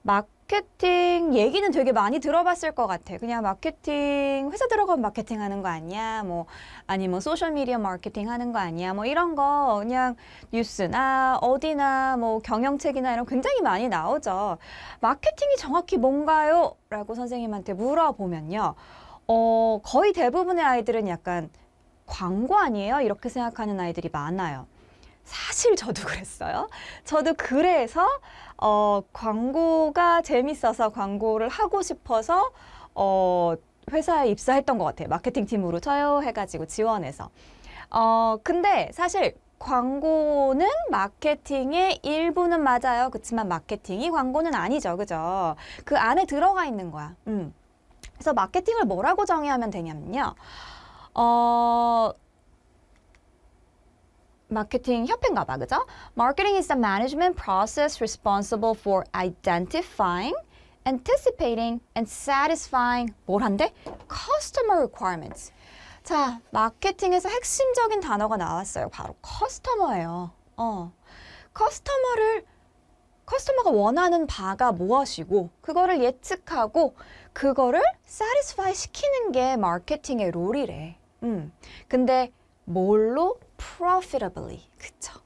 마케팅 얘기는 되게 많이 들어봤을 것 같아. 그냥 마케팅, 회사 들어가면 마케팅 하는 거 아니야? 뭐, 아니면 소셜미디어 마케팅 하는 거 아니야? 뭐 이런 거 그냥 뉴스나 어디나 뭐 경영책이나 이런 거 굉장히 많이 나오죠. 마케팅이 정확히 뭔가요? 라고 선생님한테 물어보면요. 거의 대부분의 아이들은 약간 광고 아니에요? 이렇게 생각하는 아이들이 많아요. 사실 저도 그랬어요. 저도 그래서 광고가 재밌어서 광고를 하고 싶어서 회사에 입사했던 것 같아요. 마케팅 팀으로 쳐요 해가지고 지원해서. 근데 사실 광고는 마케팅의 일부는 맞아요. 그렇지만 마케팅이 광고는 아니죠. 그죠? 그 안에 들어가 있는 거야. 그래서 마케팅을 뭐라고 정의하면 되냐면요. 마케팅 협회인가 봐, 그죠? Marketing is the management process responsible for identifying, anticipating, and satisfying 뭘 한대? Customer requirements. 자, 마케팅에서 핵심적인 단어가 나왔어요. 바로 커스터머예요. 커스터머가 원하는 바가 무엇이고 그거를 예측하고 그거를 satisfy 시키는 게 마케팅의 롤이래. 근데 뭘로? profitably. 그쵸.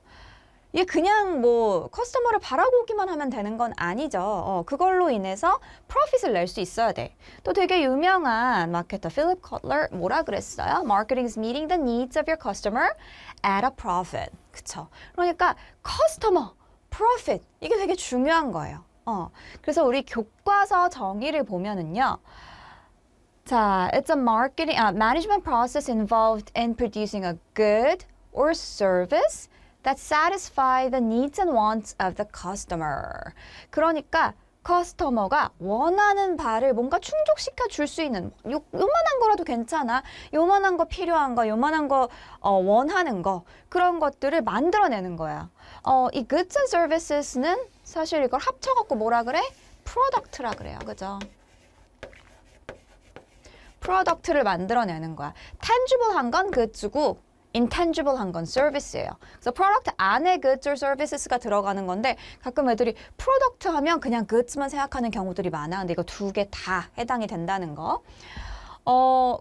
이게 그냥 뭐 커스터머를 바라보기만 하면 되는 건 아니죠. 그걸로 인해서 프로핏을 낼 수 있어야 돼. 또 되게 유명한 마케터 필립 커틀러 뭐라 그랬어요? Marketing is meeting the needs of your customer at a profit. 그쵸. 그러니까 커스터머, profit 이게 되게 중요한 거예요. 그래서 우리 교과서 정의를 보면은요. 자, it's a management process involved in producing a good or service that satisfy the needs and wants of the customer. 그러니까 커스터머가 원하는 바를 뭔가 충족시켜 줄 수 있는 요만한 거라도 괜찮아. 요만한 거 필요한 거, 요만한 거 원하는 거 그런 것들을 만들어내는 거야. 이 goods and services는 사실 이걸 합쳐갖고 뭐라 그래? 프로덕트라 그래요. 그죠? 프로덕트를 만들어내는 거야. tangible한 건 goods고 intangible한 건 service예요. 그래서 프로덕트 안에 goods or services가 들어가는 건데 가끔 애들이 프로덕트 하면 그냥 goods만 생각하는 경우들이 많아. 근데 이거 두 개 다 해당이 된다는 거.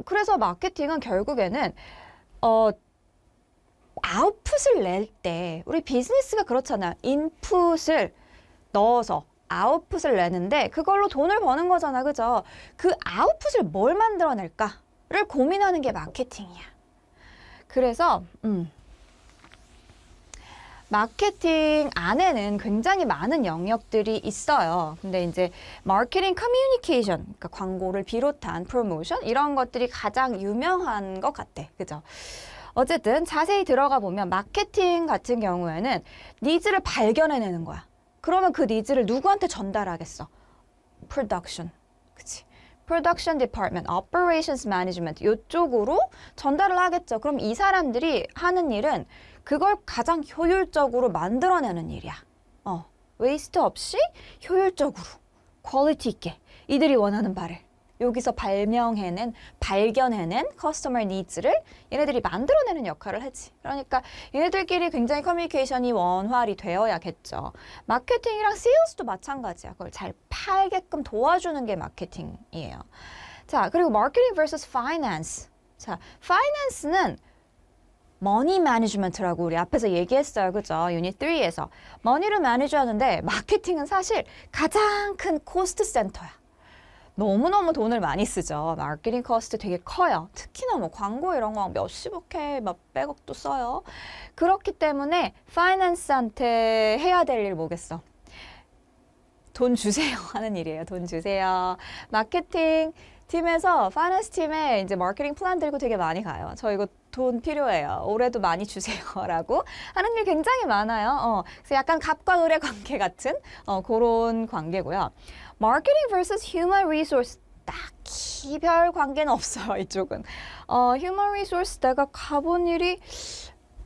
그래서 마케팅은 결국에는 아웃풋을 낼 때 우리 비즈니스가 그렇잖아. 인풋을 넣어서 아웃풋을 내는데 그걸로 돈을 버는 거잖아. 그죠? 그 아웃풋을 뭘 만들어낼까를 고민하는 게 마케팅이야. 그래서 마케팅 안에는 굉장히 많은 영역들이 있어요. 근데 이제 마케팅 커뮤니케이션, 그러니까 광고를 비롯한 프로모션 이런 것들이 가장 유명한 것 같아. 그죠? 어쨌든 자세히 들어가 보면 마케팅 같은 경우에는 니즈를 발견해내는 거야. 그러면 그 니즈를 누구한테 전달하겠어? Production. 그치? Production Department, Operations Management 이쪽으로 전달을 하겠죠. 그럼 이 사람들이 하는 일은 그걸 가장 효율적으로 만들어내는 일이야. 웨이스트 없이 효율적으로, 퀄리티 있게 이들이 원하는 바를 여기서 발견해낸 커스터머 니즈를 얘네들이 만들어내는 역할을 하지. 그러니까 얘네들끼리 굉장히 커뮤니케이션이 원활히 되어야겠죠. 마케팅이랑 세일즈도 마찬가지야. 그걸 잘 팔게끔 도와주는 게 마케팅이에요. 자, 그리고 마케팅 vs finance. 자, finance는 머니 매니지먼트라고 우리 앞에서 얘기했어요. 그죠? 유닛 3에서. 머니를 매니지 하는데 마케팅은 사실 가장 큰 코스트 센터야. 너무너무 돈을 많이 쓰죠. 마케팅 코스트 되게 커요. 특히나 뭐 광고 이런 거 몇십억 해, 몇백억도 써요. 그렇기 때문에 파이낸스한테 해야 될 일 뭐겠어? 돈 주세요 하는 일이에요. 돈 주세요. 마케팅 팀에서 파이낸스 팀에 이제 마케팅 플랜 들고 되게 많이 가요. 저 이거 돈 필요해요. 올해도 많이 주세요라고 하는 일 굉장히 많아요. 그래서 약간 갑과 을의 관계 같은 그런 관계고요. Marketing vs Human Resource 딱히 별 관계는 없어요. 이쪽은 Human Resource 내가 가본 일이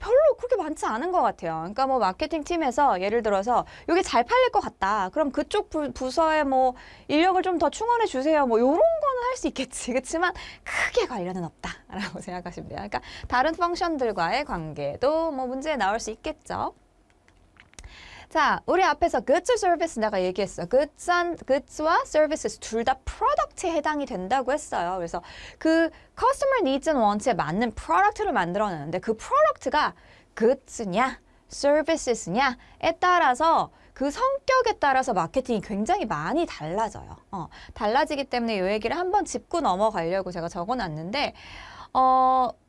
별로 그렇게 많지 않은 것 같아요. 그러니까 뭐 마케팅 팀에서 예를 들어서 이게 잘 팔릴 것 같다. 그럼 그쪽 부서에 뭐 인력을 좀 더 충원해 주세요. 뭐 요런 거는 할 수 있겠지. 그렇지만 크게 관련은 없다라고 생각하시면 돼요. 그러니까 다른 펑션들과의 관계도 뭐 문제에 나올 수 있겠죠. 자, 우리 앞에서 goods or service 내가 얘기했어. goods와 services 둘 다 product에 해당이 된다고 했어요. 그래서 그 customer needs and wants에 맞는 product를 만들어내는데 그 product가 goods냐, services냐에 따라서 그 성격에 따라서 마케팅이 굉장히 많이 달라져요. 달라지기 때문에 이 얘기를 한번 짚고 넘어가려고 제가 적어놨는데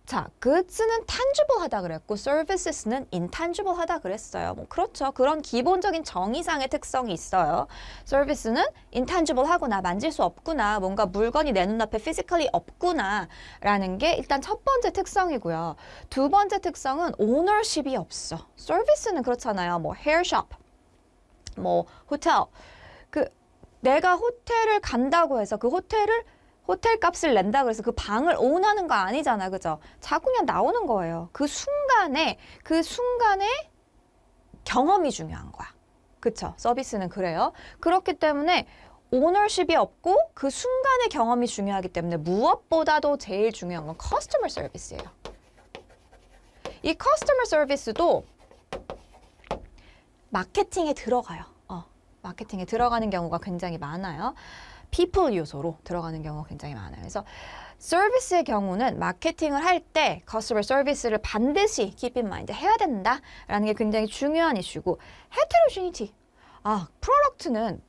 자, goods는 tangible 하다 그랬고 services는 intangible 하다 그랬어요. 뭐 그렇죠. 그런 기본적인 정의상의 특성이 있어요. service는 intangible 하구나, 만질 수 없구나, 뭔가 물건이 내 눈앞에 physically 없구나 라는 게 일단 첫 번째 특성이고요. 두 번째 특성은 ownership이 없어. service는 그렇잖아요. 뭐 hairshop, 뭐 호텔. 내가 호텔을 간다고 해서 그 호텔 값을 낸다 그래서 그 방을 오운하는 거 아니잖아. 그죠? 자꾸 그냥 나오는 거예요. 그 순간에 경험이 중요한 거야. 그쵸? 서비스는 그래요. 그렇기 때문에 오너십이 없고 그 순간의 경험이 중요하기 때문에 무엇보다도 제일 중요한 건 커스터머 서비스예요. 이 커스터머 서비스도 마케팅에 들어가요. 마케팅에 들어가는 경우가 굉장히 많아요. people 요소로 들어가는 경우가 굉장히 많아요. 그래서 서비스의 경우는 마케팅을 할 때 customer service를 반드시 keep in mind 해야 된다라는 게 굉장히 중요한 이슈고 heterogeneity. 프로덕트는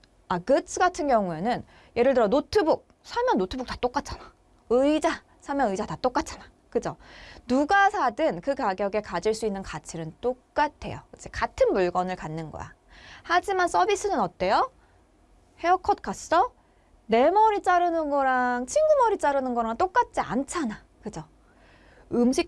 goods 같은 경우에는 예를 들어 노트북 사면 노트북 다 똑같잖아. 의자 사면 의자 다 똑같잖아. 그죠? 누가 사든 그 가격에 가질 수 있는 가치는 똑같아요. 그치? 같은 물건을 갖는 거야. 하지만 서비스는 어때요? 헤어컷 갔어? 내 머리 자르는 거랑 친구 머리 자르는 거랑 똑같지 않잖아. 그죠?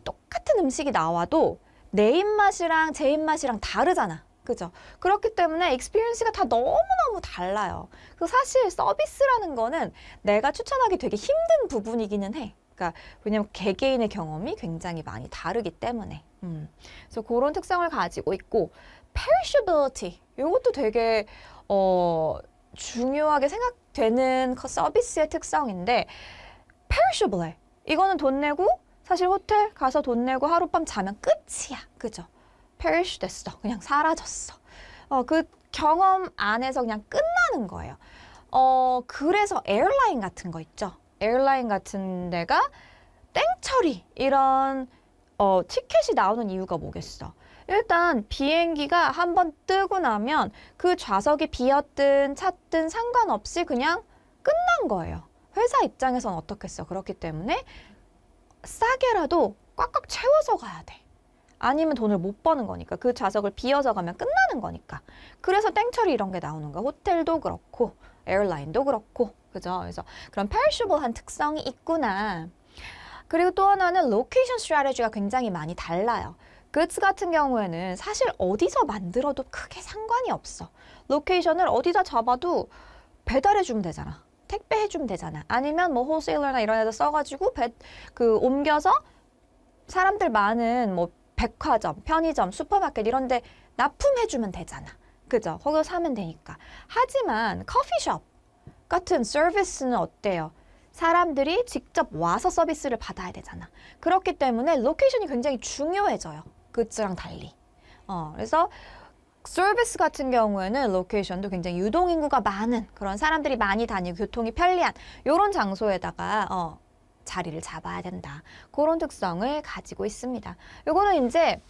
똑같은 음식이 나와도 내 입맛이랑 제 입맛이랑 다르잖아. 그죠? 그렇기 때문에 익스피리언스가 다 너무너무 달라요. 사실 서비스라는 거는 내가 추천하기 되게 힘든 부분이기는 해. 그러니까 왜냐면 개개인의 경험이 굉장히 많이 다르기 때문에. 그래서 그런 특성을 가지고 있고 perishability. 이것도 되게 중요하게 생각되는 서비스의 특성인데 perishable해. 이거는 돈 내고 사실 호텔 가서 돈 내고 하룻밤 자면 끝이야. 그죠? perish 됐어. 그냥 사라졌어. 그 경험 안에서 그냥 끝나는 거예요. 그래서 에어라인 같은 거 있죠. 에어라인 같은 데가 땡처리 이런 티켓이 나오는 이유가 뭐겠어? 일단 비행기가 한번 뜨고 나면 그 좌석이 비었든 찼든 상관없이 그냥 끝난 거예요. 회사 입장에선 어떻겠어? 그렇기 때문에 싸게라도 꽉꽉 채워서 가야 돼. 아니면 돈을 못 버는 거니까. 그 좌석을 비어서 가면 끝나는 거니까. 그래서 땡처리 이런 게 나오는 거야. 호텔도 그렇고 에어라인도 그렇고. 그죠? 그래서 그런 perishable한 특성이 있구나. 그리고 또 하나는 로케이션 스트래티지가 굉장히 많이 달라요. goods 같은 경우에는 사실 어디서 만들어도 크게 상관이 없어. 로케이션을 어디다 잡아도 배달해주면 되잖아. 택배해주면 되잖아. 아니면 뭐 홀세일러나 이런 데다 써가지고 옮겨서 사람들 많은 뭐 백화점, 편의점, 슈퍼마켓 이런 데 납품해주면 되잖아. 그죠? 거기서 사면 되니까. 하지만 커피숍 같은 서비스는 어때요? 사람들이 직접 와서 서비스를 받아야 되잖아. 그렇기 때문에 로케이션이 굉장히 중요해져요. goods랑 달리. 그래서 서비스 같은 경우에는 로케이션도 굉장히 유동인구가 많은 그런 사람들이 많이 다니고 교통이 편리한 이런 장소에다가 자리를 잡아야 된다. 그런 특성을 가지고 있습니다. 요거는 이제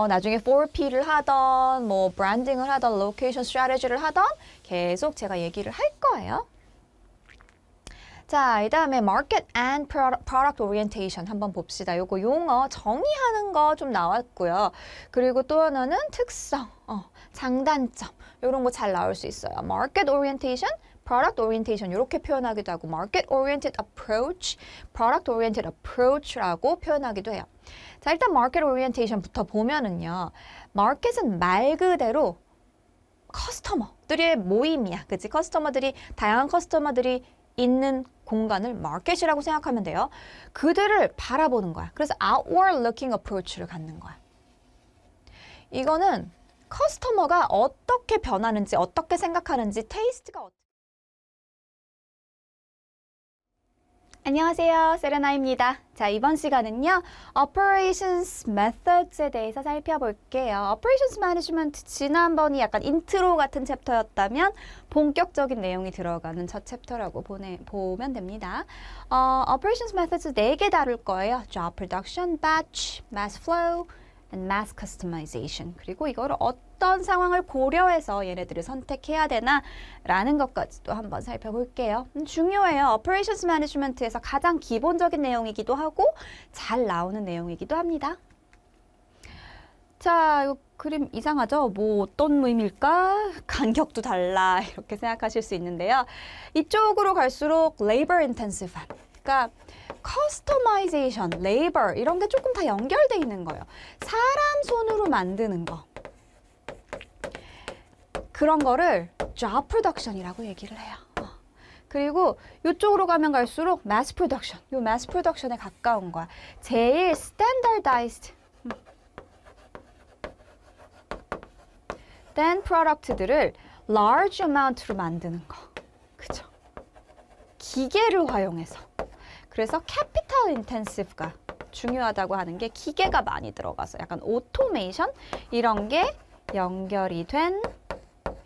나중에 4P를 하던 뭐 브랜딩을 하던 로케이션 스트래티지를 하던 계속 제가 얘기를 할 거예요. 자, 이 다음에 Market and Product Orientation 한번 봅시다. 요거 용어 정의하는 거 좀 나왔고요. 그리고 또 하나는 특성, 장단점 이런 거 잘 나올 수 있어요. Market Orientation, Product Orientation 이렇게 표현하기도 하고 Market Oriented Approach, Product Oriented Approach라고 표현하기도 해요. 자, 일단 Market Orientation부터 보면은요. Market은 말 그대로 커스터머들의 모임이야. 그치? 다양한 커스터머들이 있는 공간을 마켓이라고 생각하면 돼요. 그들을 바라보는 거야. 그래서 outward looking approach를 갖는 거야. 이거는 커스터머가 어떻게 변하는지, 어떻게 생각하는지, 테이스트가 어떻게. 안녕하세요, 세레나입니다. 자, 이번 시간은요, Operations Methods에 대해서 살펴볼게요. Operations Management 지난번이 약간 인트로 같은 챕터였다면 본격적인 내용이 들어가는 첫 챕터라고 보면 됩니다. Operations Methods 4개 다룰 거예요. Job Production, Batch, Mass Flow, and Mass Customization. 그리고 이거를 어떤 상황을 고려해서 얘네들을 선택해야 되나 라는 것까지도 한번 살펴볼게요. 중요해요. Operations Management에서 가장 기본적인 내용이기도 하고 잘 나오는 내용이기도 합니다. 자, 이거 그림 이상하죠? 뭐 어떤 의미일까? 간격도 달라 이렇게 생각하실 수 있는데요. 이쪽으로 갈수록 Labor Intensive. 그러니까 커스터마이제이션, 레이버 이런 게 조금 다 연결돼 있는 거예요. 사람 손으로 만드는 거. 그런 거를 job production이라고 얘기를 해요. 그리고 이쪽으로 가면 갈수록 mass production, 요 mass production에 가까운 거야. 제일 standardized then product들을 large amount로 만드는 거. 그죠? 기계를 활용해서. 그래서 capital intensive가 중요하다고 하는 게 기계가 많이 들어가서 약간 오토메이션 이런 게 연결이 된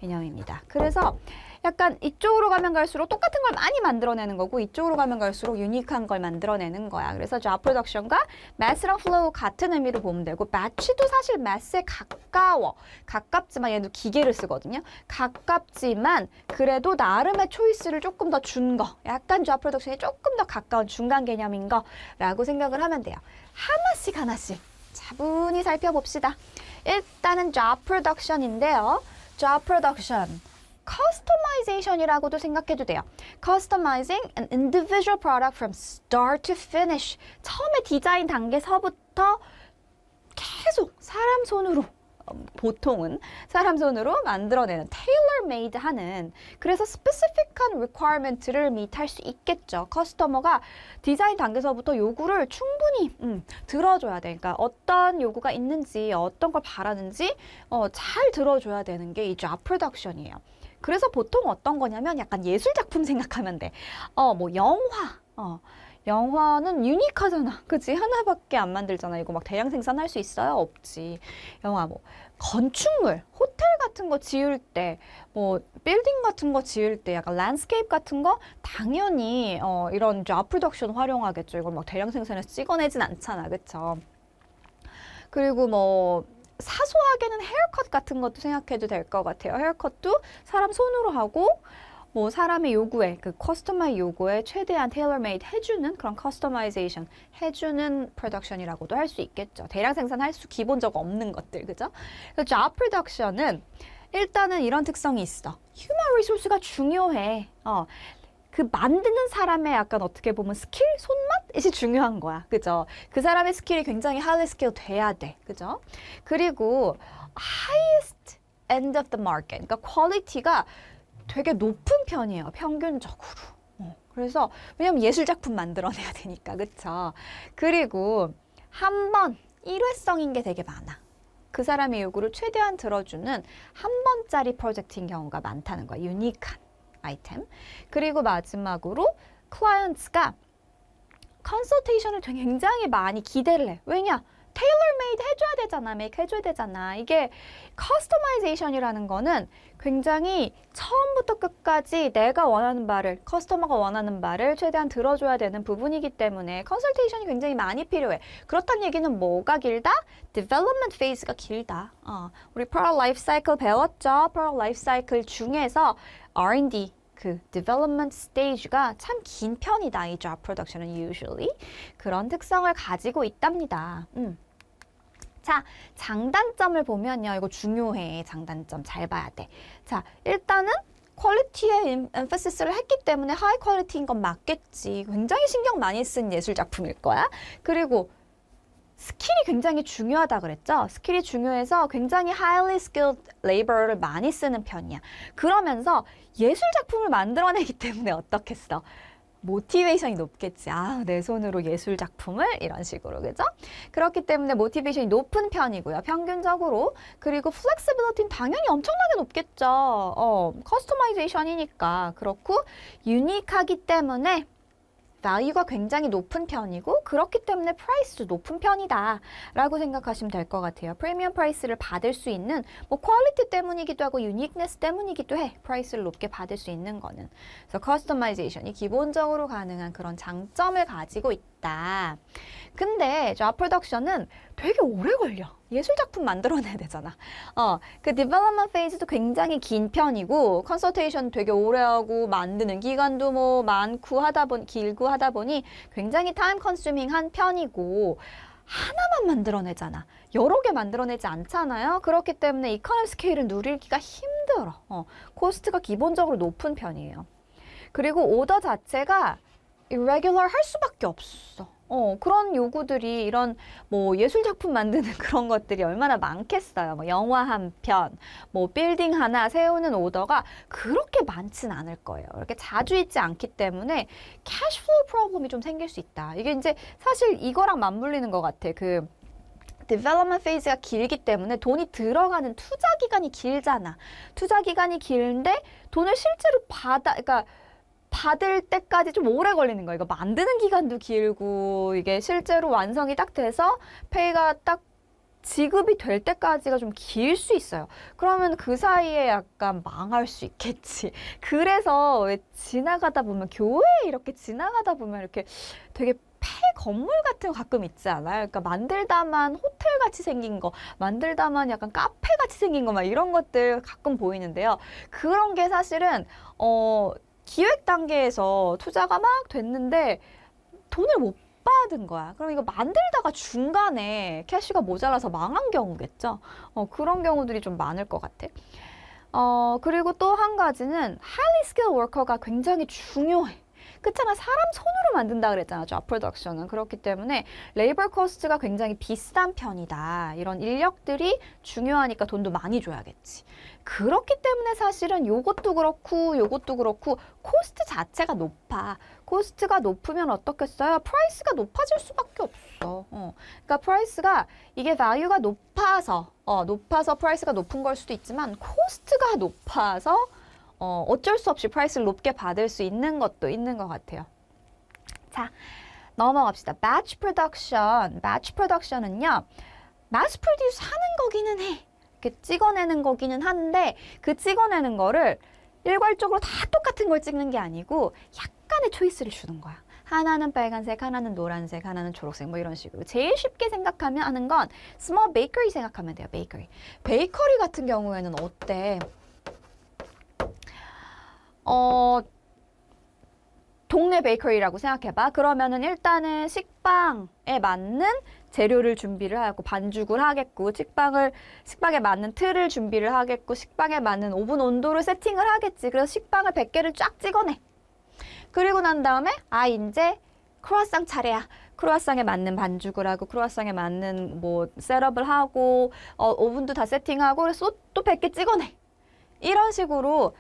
개념입니다. 그래서 약간 이쪽으로 가면 갈수록 똑같은 걸 많이 만들어내는 거고 이쪽으로 가면 갈수록 유니크한 걸 만들어내는 거야. 그래서 job production과 mass랑 flow 같은 의미로 보면 되고 batch도 사실 mass에 가까워. 가깝지만 얘도 기계를 쓰거든요. 가깝지만 그래도 나름의 초이스를 조금 더 준 거. 약간 job production이 조금 더 가까운 중간 개념인 거라고 생각을 하면 돼요. 하나씩 하나씩 차분히 살펴봅시다. 일단은 job production인데요. job production. customization이라고도 생각해도 돼요. Customizing an individual product from start to finish. 처음에 디자인 단계서부터 계속 사람 손으로 보통은 사람 손으로 만들어내는 tailor-made 하는 그래서 스페시픽한 requirement를 meet할 수 있겠죠. 커스터머가 디자인 단계에서부터 요구를 충분히 들어줘야 돼. 그러니까 어떤 요구가 있는지 어떤 걸 바라는지 잘 들어줘야 되는 게 이 job production이에요. 그래서 보통 어떤 거냐면 약간 예술작품 생각하면 돼. 뭐 영화. 영화는 유니크하잖아. 그치? 하나밖에 안 만들잖아. 이거 막 대량 생산할 수 있어요? 없지. 영화 뭐 건축물, 호텔 같은 거 지을 때, 뭐 빌딩 같은 거 지을 때 약간 랜드스케이프 같은 거 당연히 이런 job production 활용하겠죠. 이걸 막 대량 생산해서 찍어내진 않잖아. 그쵸? 그리고 뭐 사소하게는 헤어컷 같은 것도 생각해도 될 것 같아요. 헤어컷도 사람 손으로 하고 뭐 사람의 요구에 그 커스터마이 요구에 최대한 테일러메이드 해주는 그런 커스터마이제이션 해주는 프로덕션이라고도 할 수 있겠죠. 대량 생산할 수 기본적으로 없는 것들, 그죠? 그래서 job production은 일단은 이런 특성이 있어. 휴먼 리소스가 중요해. 그 만드는 사람의 약간 어떻게 보면 스킬, 손맛이 중요한 거야. 그죠? 그 사람의 스킬이 굉장히 highly skilled 돼야 돼. 그죠? 그리고 highest end of the market. 그러니까 퀄리티가 되게 높은 편이에요. 평균적으로. 그래서 왜냐면 예술작품 만들어내야 되니까. 그쵸? 그리고 한 번 일회성인 게 되게 많아. 그 사람의 요구를 최대한 들어주는 한 번짜리 프로젝트인 경우가 많다는 거야. 유니크한 아이템. 그리고 마지막으로 클라이언트가 컨설테이션을 굉장히 많이 기대를 해. 왜냐? 테일러메이드 해줘야 되잖아. 메이크 해줘야 되잖아. 이게 커스터마이제이션이라는 거는 굉장히 처음부터 끝까지 내가 원하는 바를, 커스터머가 원하는 바를 최대한 들어줘야 되는 부분이기 때문에 컨설테이션이 굉장히 많이 필요해. 그렇다는 얘기는 뭐가 길다? Development phase가 길다. 우리 Product Life Cycle 배웠죠? Product Life Cycle 중에서 R&D 그 development stage가 참 긴 편이다. 이 job production은 usually 그런 특성을 가지고 있답니다. 자, 장단점을 보면요. 이거 중요해. 장단점 잘 봐야 돼. 자, 일단은 퀄리티에 엠퍼시스를 했기 때문에 하이 퀄리티인 건 맞겠지. 굉장히 신경 많이 쓴 예술 작품일 거야. 그리고 스킬이 굉장히 중요하다 그랬죠? 스킬이 중요해서 굉장히 highly skilled labor를 많이 쓰는 편이야. 그러면서 예술 작품을 만들어내기 때문에 어떻겠어? 모티베이션이 높겠지. 아, 내 손으로 예술 작품을 이런 식으로, 그죠? 그렇기 때문에 모티베이션이 높은 편이고요. 평균적으로. 그리고 플렉시빌리티는 당연히 엄청나게 높겠죠. 커스터마이제이션이니까. 그렇고 유니크하기 때문에 value가 굉장히 높은 편이고 그렇기 때문에 프라이스도 높은 편이다 라고 생각하시면 될 것 같아요. 프리미엄 프라이스를 받을 수 있는 뭐 퀄리티 때문이기도 하고 유니크네스 때문이기도 해. 프라이스를 높게 받을 수 있는 거는. 그래서 커스터마이제이션이 기본적으로 가능한 그런 장점을 가지고 있다. 근데 job production은 되게 오래 걸려. 예술 작품 만들어내야 되잖아. 그 development phase도 굉장히 긴 편이고 consultation 되게 오래 하고 만드는 기간도 뭐 길고 하다 보니 굉장히 time consuming 한 편이고 하나만 만들어내잖아. 여러 개 만들어내지 않잖아요. 그렇기 때문에 이코노미 스케일을 누리기가 힘들어. 코스트가 기본적으로 높은 편이에요. 그리고 오더 자체가 irregular 할 수밖에 없어. 그런 요구들이 이런 뭐 예술 작품 만드는 그런 것들이 얼마나 많겠어요. 뭐 영화 한 편, 뭐 빌딩 하나 세우는 오더가 그렇게 많진 않을 거예요. 이렇게 자주 있지 않기 때문에 캐시플로우 프로블럼이 좀 생길 수 있다. 이게 이제 사실 이거랑 맞물리는 것 같아. 그 디벨롭먼트 페이즈가 길기 때문에 돈이 들어가는 투자 기간이 길잖아. 투자 기간이 길는데 돈을 실제로 그러니까 받을 때까지 좀 오래 걸리는 거예요. 이거 만드는 기간도 길고 이게 실제로 완성이 딱 돼서 페이가 딱 지급이 될 때까지가 좀 길 수 있어요. 그러면 그 사이에 약간 망할 수 있겠지. 그래서 왜 지나가다 보면 교회 이렇게 지나가다 보면 이렇게 되게 폐 건물 같은 거 가끔 있지 않아요? 그러니까 만들다만 호텔 같이 생긴 거, 만들다만 약간 카페 같이 생긴 거 막 이런 것들 가끔 보이는데요. 그런 게 사실은 기획 단계에서 투자가 막 됐는데 돈을 못 받은 거야. 그럼 이거 만들다가 중간에 캐시가 모자라서 망한 경우겠죠. 그런 경우들이 좀 많을 것 같아. 그리고 또 한 가지는 highly skilled worker가 굉장히 중요해. 그렇잖아. 사람 손으로 만든다 그랬잖아. job production은. 그렇기 때문에 labor cost가 굉장히 비싼 편이다. 이런 인력들이 중요하니까 돈도 많이 줘야겠지. 그렇기 때문에 사실은 요것도 그렇고 코스트 자체가 높아. 코스트가 높으면 어떻겠어요? 프라이스가 높아질 수밖에 없어. 그러니까 프라이스가 이게 value가 높아서 프라이스가 높은 걸 수도 있지만 코스트가 높아서 어쩔 수 없이 프라이스를 높게 받을 수 있는 것도 있는 것 같아요. 자, 넘어갑시다. batch production. batch production은요, mass produce 하는 거기는 해. 이렇게 찍어내는 거기는 한데, 그 찍어내는 거를 일괄적으로 다 똑같은 걸 찍는 게 아니고, 약간의 초이스를 주는 거야. 하나는 빨간색, 하나는 노란색, 하나는 초록색, 뭐 이런 식으로. 제일 쉽게 생각하면 하는 건, small bakery 생각하면 돼요, bakery. 베이커리 같은 경우에는 어때? 동네 베이커리라고 생각해봐. 그러면은 일단은 식빵에 맞는 재료를 준비를 하고 반죽을 하겠고 식빵에 맞는 틀을 준비를 하겠고 식빵에 맞는 오븐 온도를 세팅을 하겠지. 그래서 식빵을 100개를 쫙 찍어내. 그리고 난 다음에 이제 크루아상 차례야. 크루아상에 맞는 반죽을 하고 크루아상에 맞는 뭐 셋업을 하고 오븐도 다 세팅하고 그래서 또 100개 찍어내. 이런 식으로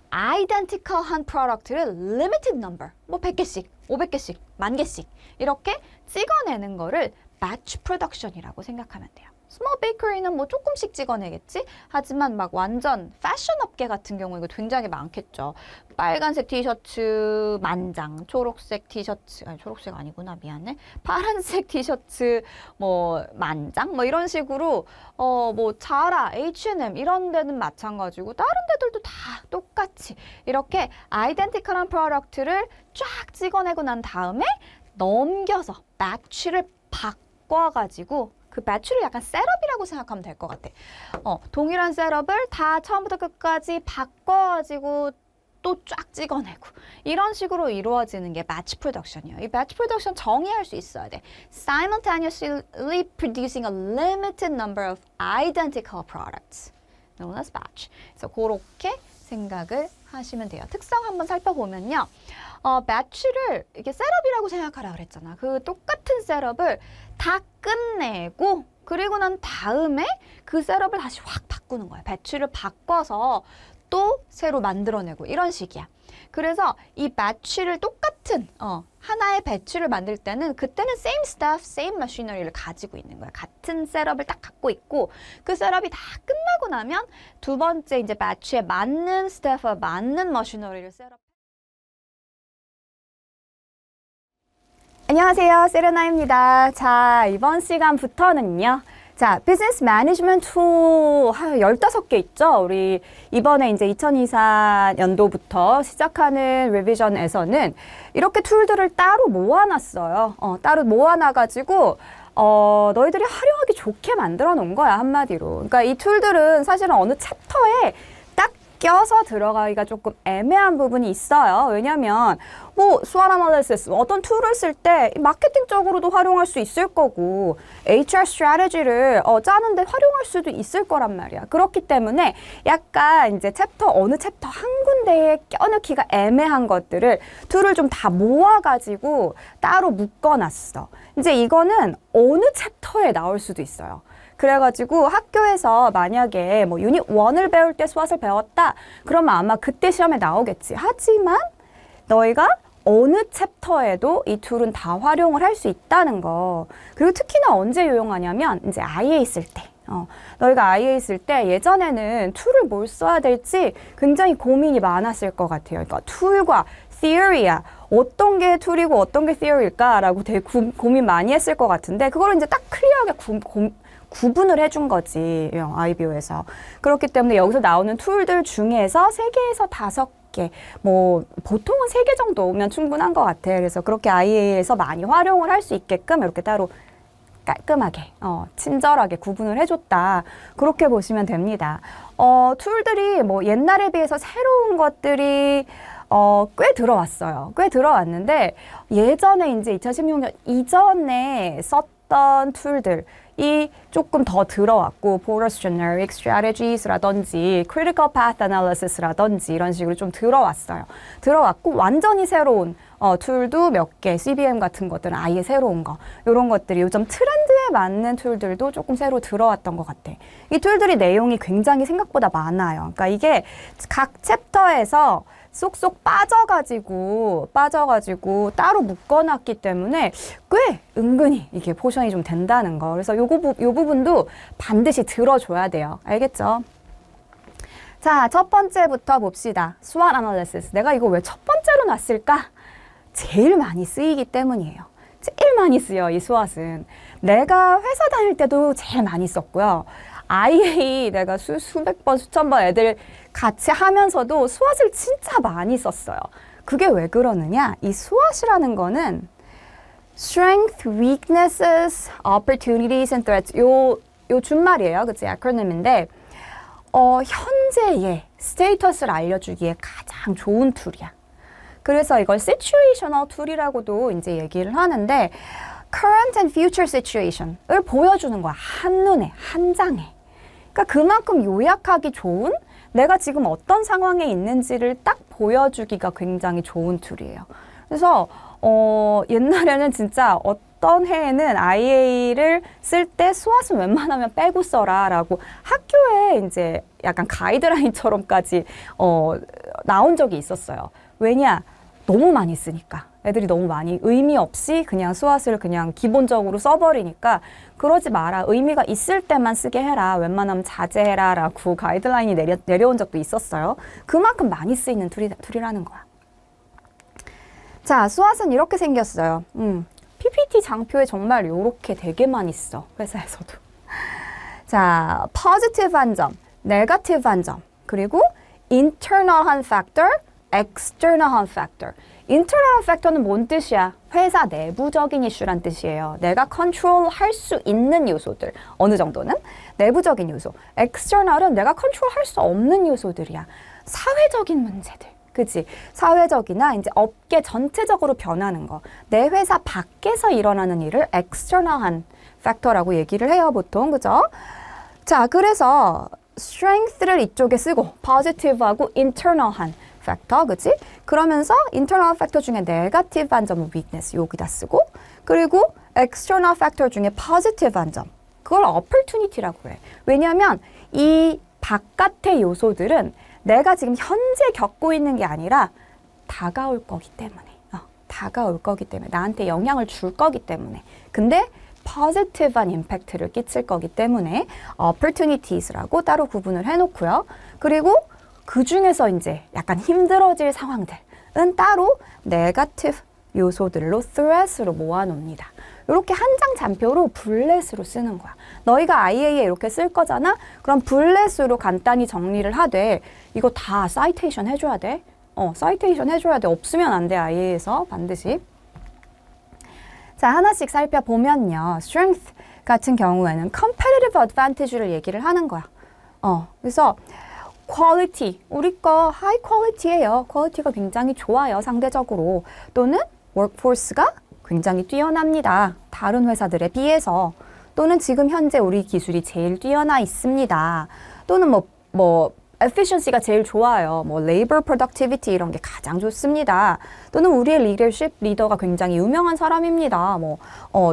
아이덴티컬한 프로덕트를 limited number, 뭐 100개씩, 500개씩, 10,000개씩 이렇게 찍어내는 거를 batch production이라고 생각하면 돼요. 스몰 베이커리는 뭐 조금씩 찍어내겠지? 하지만 막 완전 패션 업계 같은 경우 이거 굉장히 많겠죠. 빨간색 티셔츠 만장, 초록색 티셔츠, 아니 초록색 아니구나 미안해. 파란색 티셔츠 뭐 만장 뭐 이런 식으로 뭐 자라, H&M 이런 데는 마찬가지고 다른 데들도 다 똑같이 이렇게 아이덴티컬한 프로덕트를 쫙 찍어내고 난 다음에 넘겨서 batch를 바꿔가지고 그 배추를 약간 셋업이라고 생각하면 될 것 같아. 동일한 셋업을 다 처음부터 끝까지 바꿔가지고 또 쫙 찍어내고 이런 식으로 이루어지는 게 batch production이에요. 이 batch production 정의할 수 있어야 돼. Simultaneously producing a limited number of identical products, known as batch. 그래서 그렇게 생각을 하시면 돼요. 특성 한번 살펴보면요. batch를 이렇게 셋업이라고 생각하라 그랬잖아. 그 똑같은 셋업을 다 끝내고 그리고 난 다음에 그 셋업을 다시 확 바꾸는 거야. 배치를 바꿔서 또 새로 만들어내고 이런 식이야. 그래서 이 배치를 똑같은 하나의 배치를 만들 때는 그때는 same stuff, same machinery를 가지고 있는 거야. 같은 셋업을 딱 갖고 있고 그 셋업이 다 끝나고 나면 두 번째 이제 배치에 맞는 stuff와 맞는 machinery를 셋업. 안녕하세요. 세레나입니다. 자, 이번 시간부터는요. 자, 비즈니스 매니지먼트 툴 15개 있죠. 우리 이번에 이제 2024년도부터 시작하는 리비전에서는 이렇게 툴들을 따로 모아놨어요. 따로 모아놔가지고 너희들이 활용하기 좋게 만들어 놓은 거야, 한마디로. 그러니까 이 툴들은 사실은 어느 챕터에 딱 껴서 들어가기가 조금 애매한 부분이 있어요. 왜냐면 뭐 SWOT analysis 어떤 툴을 쓸 때 마케팅적으로도 활용할 수 있을 거고 HR 스트래티지를 짜는데 활용할 수도 있을 거란 말이야. 그렇기 때문에 약간 이제 어느 챕터 한 군데에 껴넣기가 애매한 것들을 툴을 좀 다 모아가지고 따로 묶어놨어. 이제 이거는 어느 챕터에 나올 수도 있어요. 그래가지고 학교에서 만약에 뭐 유닛 1을 배울 때 SWOT을 배웠다. 그러면 아마 그때 시험에 나오겠지. 하지만 너희가 어느 챕터에도 이 툴은 다 활용을 할 수 있다는 거. 그리고 특히나 언제 유용하냐면 이제 IA 쓸 때. 너희가 IA 쓸 때 예전에는 툴을 뭘 써야 될지 굉장히 고민이 많았을 것 같아요. 그러니까 툴과 theory야. 어떤 게 툴이고 어떤 게 theory일까라고 되게 고민 많이 했을 것 같은데 그걸 이제 딱 클리어하게 구분을 해준 거지, IBO에서. 그렇기 때문에 여기서 나오는 툴들 중에서 3개에서 5개, 뭐 보통은 3개 정도면 충분한 것 같아. 그래서 그렇게 IA에서 많이 활용을 할 수 있게끔 이렇게 따로 깔끔하게, 친절하게 구분을 해줬다. 그렇게 보시면 됩니다. 툴들이 뭐 옛날에 비해서 새로운 것들이 꽤 들어왔어요. 꽤 들어왔는데 예전에 이제 2016년 이전에 썼던 툴들이 조금 더 들어왔고 Porter's Generic Strategies라든지 Critical Path Analysis라든지 이런 식으로 좀 들어왔어요. 들어왔고 완전히 새로운 툴도 몇 개, CBM 같은 것들은 아예 새로운 거 이런 것들이 요즘 트렌드에 맞는 툴들도 조금 새로 들어왔던 것 같아. 이 툴들이 내용이 굉장히 생각보다 많아요. 그러니까 이게 각 챕터에서 쏙쏙 빠져가지고 따로 묶어놨기 때문에 꽤 은근히 이게 포션이 좀 된다는 거. 그래서 요 부분도 반드시 들어줘야 돼요. 알겠죠? 자, 첫 번째부터 봅시다. SWOT analysis. 내가 이거 왜 첫 번째로 놨을까? 제일 많이 쓰이기 때문이에요. 제일 많이 쓰여, 이 SWOT은. 내가 회사 다닐 때도 제일 많이 썼고요. IA 내가 수백 번, 수천 번 애들 같이 하면서도 SWOT을 진짜 많이 썼어요. 그게 왜 그러느냐? 이 SWOT이라는 거는 Strength, Weaknesses, Opportunities and Threats 요 준말이에요. 그치? acronym인데 현재의 스테이터스를 알려주기에 가장 좋은 툴이야. 그래서 이걸 situational 툴이라고도 이제 얘기를 하는데 current and future situation을 보여주는 거야. 한눈에, 한 장에. 그러니까 그만큼 요약하기 좋은 내가 지금 어떤 상황에 있는지를 딱 보여주기가 굉장히 좋은 툴이에요. 그래서 옛날에는 진짜 어떤 해에는 IA를 쓸 때 SWOT은 웬만하면 빼고 써라 라고 학교에 이제 약간 가이드라인처럼까지 나온 적이 있었어요. 왜냐? 너무 많이 쓰니까. 애들이 너무 많이 의미 없이 그냥 SWOT을 그냥 기본적으로 써버리니까 그러지 마라. 의미가 있을 때만 쓰게 해라. 웬만하면 자제해라 라고 가이드라인이 내려온 적도 있었어요. 그만큼 많이 쓰이는 툴이라는 거야. 자, SWOT은 이렇게 생겼어요. PPT 장표에 정말 이렇게 되게 많이 써. 회사에서도. 자, positive한 점, negative한 점, 그리고 internal한 factor, external한 factor. internal factor는 뭔 뜻이야? 회사 내부적인 이슈란 뜻이에요. 내가 컨트롤할 수 있는 요소들, 어느 정도는 내부적인 요소. external은 내가 컨트롤할 수 없는 요소들이야. 사회적인 문제들. 그치? 사회적이나 이제 업계 전체적으로 변하는 거. 내 회사 밖에서 일어나는 일을 external한 factor라고 얘기를 해요, 보통. 그죠? 자, 그래서 strength를 이쪽에 쓰고 positive하고 internal한 factor, 그치? 그러면서 internal factor 중에 negative한 점은 weakness 여기다 쓰고 그리고 external factor 중에 positive한 점 그걸 opportunity라고 해. 왜냐하면 이 바깥의 요소들은 내가 지금 현재 겪고 있는 게 아니라 다가올 거기 때문에. 다가올 거기 때문에. 나한테 영향을 줄 거기 때문에. 근데 positive한 임팩트를 끼칠 거기 때문에 opportunities라고 따로 구분을 해놓고요. 그리고 그 중에서 이제 약간 힘들어질 상황들은 따로 negative 요소들로 threat으로 모아놓습니다. 이렇게 한 장 잔표로 bullet으로 쓰는 거야. 너희가 IA에 이렇게 쓸 거잖아? 그럼 bullet으로 간단히 정리를 하되 이거 다 citation 해줘야 돼. citation 해줘야 돼. 없으면 안 돼, IA에서 반드시. 자, 하나씩 살펴보면요. strength 같은 경우에는 competitive advantage를 얘기를 하는 거야. 그래서 quality, 우리 거 high quality예요. 퀄리티가 굉장히 좋아요, 상대적으로. 또는 workforce가 굉장히 뛰어납니다. 다른 회사들에 비해서. 또는 지금 현재 우리 기술이 제일 뛰어나 있습니다. 또는 efficiency가 제일 좋아요. labor productivity 이런 게 가장 좋습니다. 또는 우리의 leadership, 리더가 굉장히 유명한 사람입니다.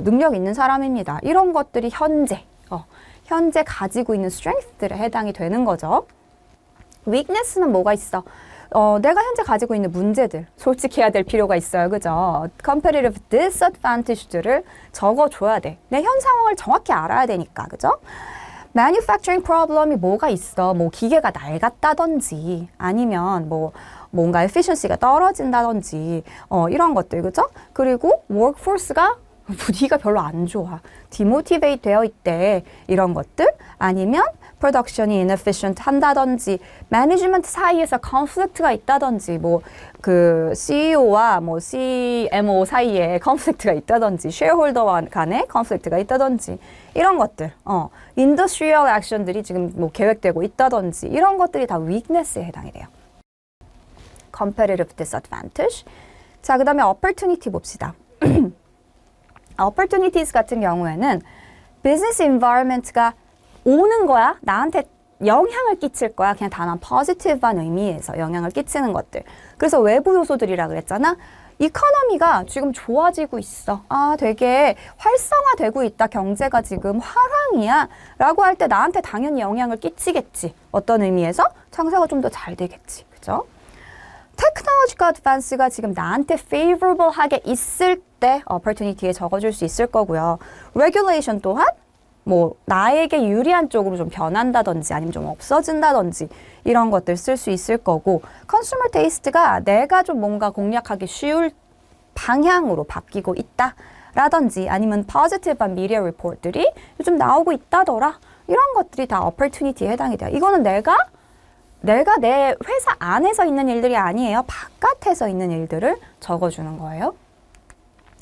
능력 있는 사람입니다. 이런 것들이 현재 가지고 있는 strength들에 해당이 되는 거죠. weakness는 뭐가 있어? 내가 현재 가지고 있는 문제들, 솔직해야 될 필요가 있어요. 그죠? competitive disadvantage들을 적어줘야 돼. 내 현 상황을 정확히 알아야 되니까. 그죠? manufacturing problem이 뭐가 있어? 기계가 낡았다든지, 아니면 뭔가 efficiency가 떨어진다든지, 이런 것들. 그죠? 그리고 workforce가 분위기가 별로 안 좋아. demotivate 되어 있대. 이런 것들. 아니면 production이 inefficient 한다든지, management 사이에서 conflict가 있다든지, 그 CEO와 CMO 사이에 conflict가 있다든지, shareholder 간에 conflict가 있다든지, 이런 것들. industrial action들이 지금 계획되고 있다든지, 이런 것들이 다 weakness에 해당이 돼요. competitive disadvantage. 자, 그 다음에 opportunity 봅시다. opportunities 같은 경우에는 business environment가 오는 거야. 나한테 영향을 끼칠 거야. 그냥 단한 positive한 의미에서 영향을 끼치는 것들. 그래서 외부 요소들이라 그랬잖아. 이코노미가 지금 좋아지고 있어. 되게 활성화되고 있다. 경제가 지금 화랑이야. 라고 할 때 나한테 당연히 영향을 끼치겠지. 어떤 의미에서? 장사가 좀 더 잘 되겠지. 그죠? 테크놀로지컬 어드밴스가 지금 나한테 favorable하게 있을 때 opportunity에 적어줄 수 있을 거고요. regulation 또한 나에게 유리한 쪽으로 좀 변한다든지 아니면 좀 없어진다든지 이런 것들 쓸 수 있을 거고, 컨슈머 테이스트가 내가 좀 뭔가 공략하기 쉬울 방향으로 바뀌고 있다 라든지, 아니면 포지티브한 미디어 리포트들이 요즘 나오고 있다더라, 이런 것들이 다 opportunity에 해당이 돼요. 이거는 내가 내 회사 안에서 있는 일들이 아니에요. 바깥에서 있는 일들을 적어주는 거예요.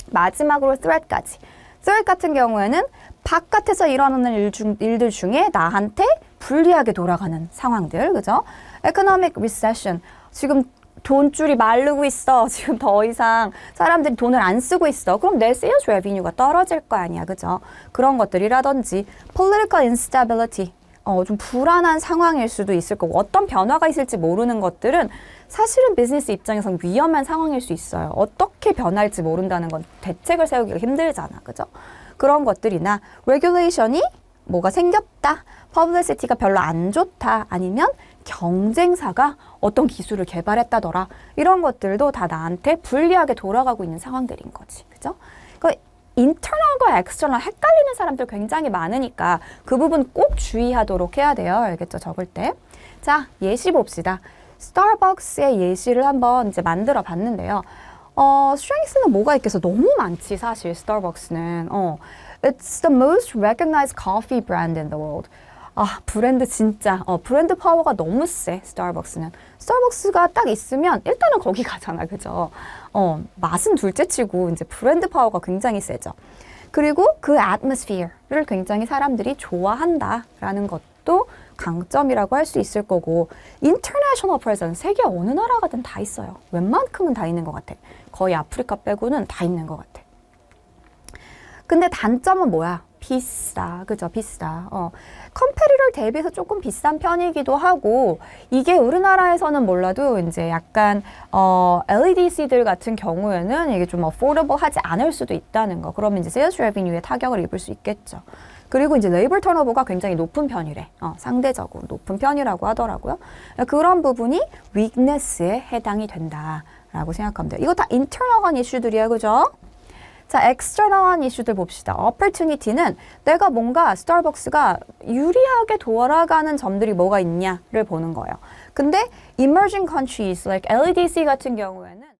마지막으로 threat까지. threat 같은 경우에는 바깥에서 일어나는 일들 중에 나한테 불리하게 돌아가는 상황들, 그죠? economic recession. 지금 돈줄이 마르고 있어. 지금 더 이상 사람들이 돈을 안 쓰고 있어. 그럼 내 sales revenue가 떨어질 거 아니야, 그죠? 그런 것들이라든지 political instability. 좀 불안한 상황일 수도 있을 거고, 어떤 변화가 있을지 모르는 것들은 사실은 비즈니스 입장에서는 위험한 상황일 수 있어요. 어떻게 변할지 모른다는 건 대책을 세우기가 힘들잖아, 그죠? 그런 것들이나 regulation이 뭐가 생겼다, publicity가 별로 안 좋다, 아니면 경쟁사가 어떤 기술을 개발했다더라, 이런 것들도 다 나한테 불리하게 돌아가고 있는 상황들인 거지, 그죠? 인터널과 엑스터널 헷갈리는 사람들 굉장히 많으니까 그 부분 꼭 주의하도록 해야 돼요. 알겠죠? 적을 때. 자, 예시 봅시다. 스타벅스의 예시를 한번 이제 만들어 봤는데요. strength는 뭐가 있겠어? 너무 많지, 사실 스타벅스는. It's the most recognized coffee brand in the world. 브랜드 진짜, 브랜드 파워가 너무 세, 스타벅스는. 스타벅스가 딱 있으면 일단은 거기 가잖아, 그죠? 맛은 둘째치고 이제 브랜드 파워가 굉장히 세죠. 그리고 그 atmosphere를 굉장히 사람들이 좋아한다라는 것도 강점이라고 할 수 있을 거고, international presence, 세계 어느 나라 가든 다 있어요. 웬만큼은 다 있는 것 같아. 거의 아프리카 빼고는 다 있는 것 같아. 근데 단점은 뭐야? 비싸. 그죠? 비싸. 컴페리터 대비해서 조금 비싼 편이기도 하고, 이게 우리나라에서는 몰라도 이제 약간 LEDC들 같은 경우에는 이게 좀 affordable 하지 않을 수도 있다는 거. 그러면 이제 sales revenue에 타격을 입을 수 있겠죠. 그리고 이제 레이버 턴오버가 굉장히 높은 편이래. 상대적으로 높은 편이라고 하더라고요. 그런 부분이 weakness에 해당이 된다라고 생각하면 돼요. 이거 다 internal한 이슈들이야, 그죠? 자, external한 이슈들 봅시다. opportunity는 내가 뭔가 스타벅스가 유리하게 돌아가는 점들이 뭐가 있냐를 보는 거예요. 근데 emerging countries like LDC 같은 경우에는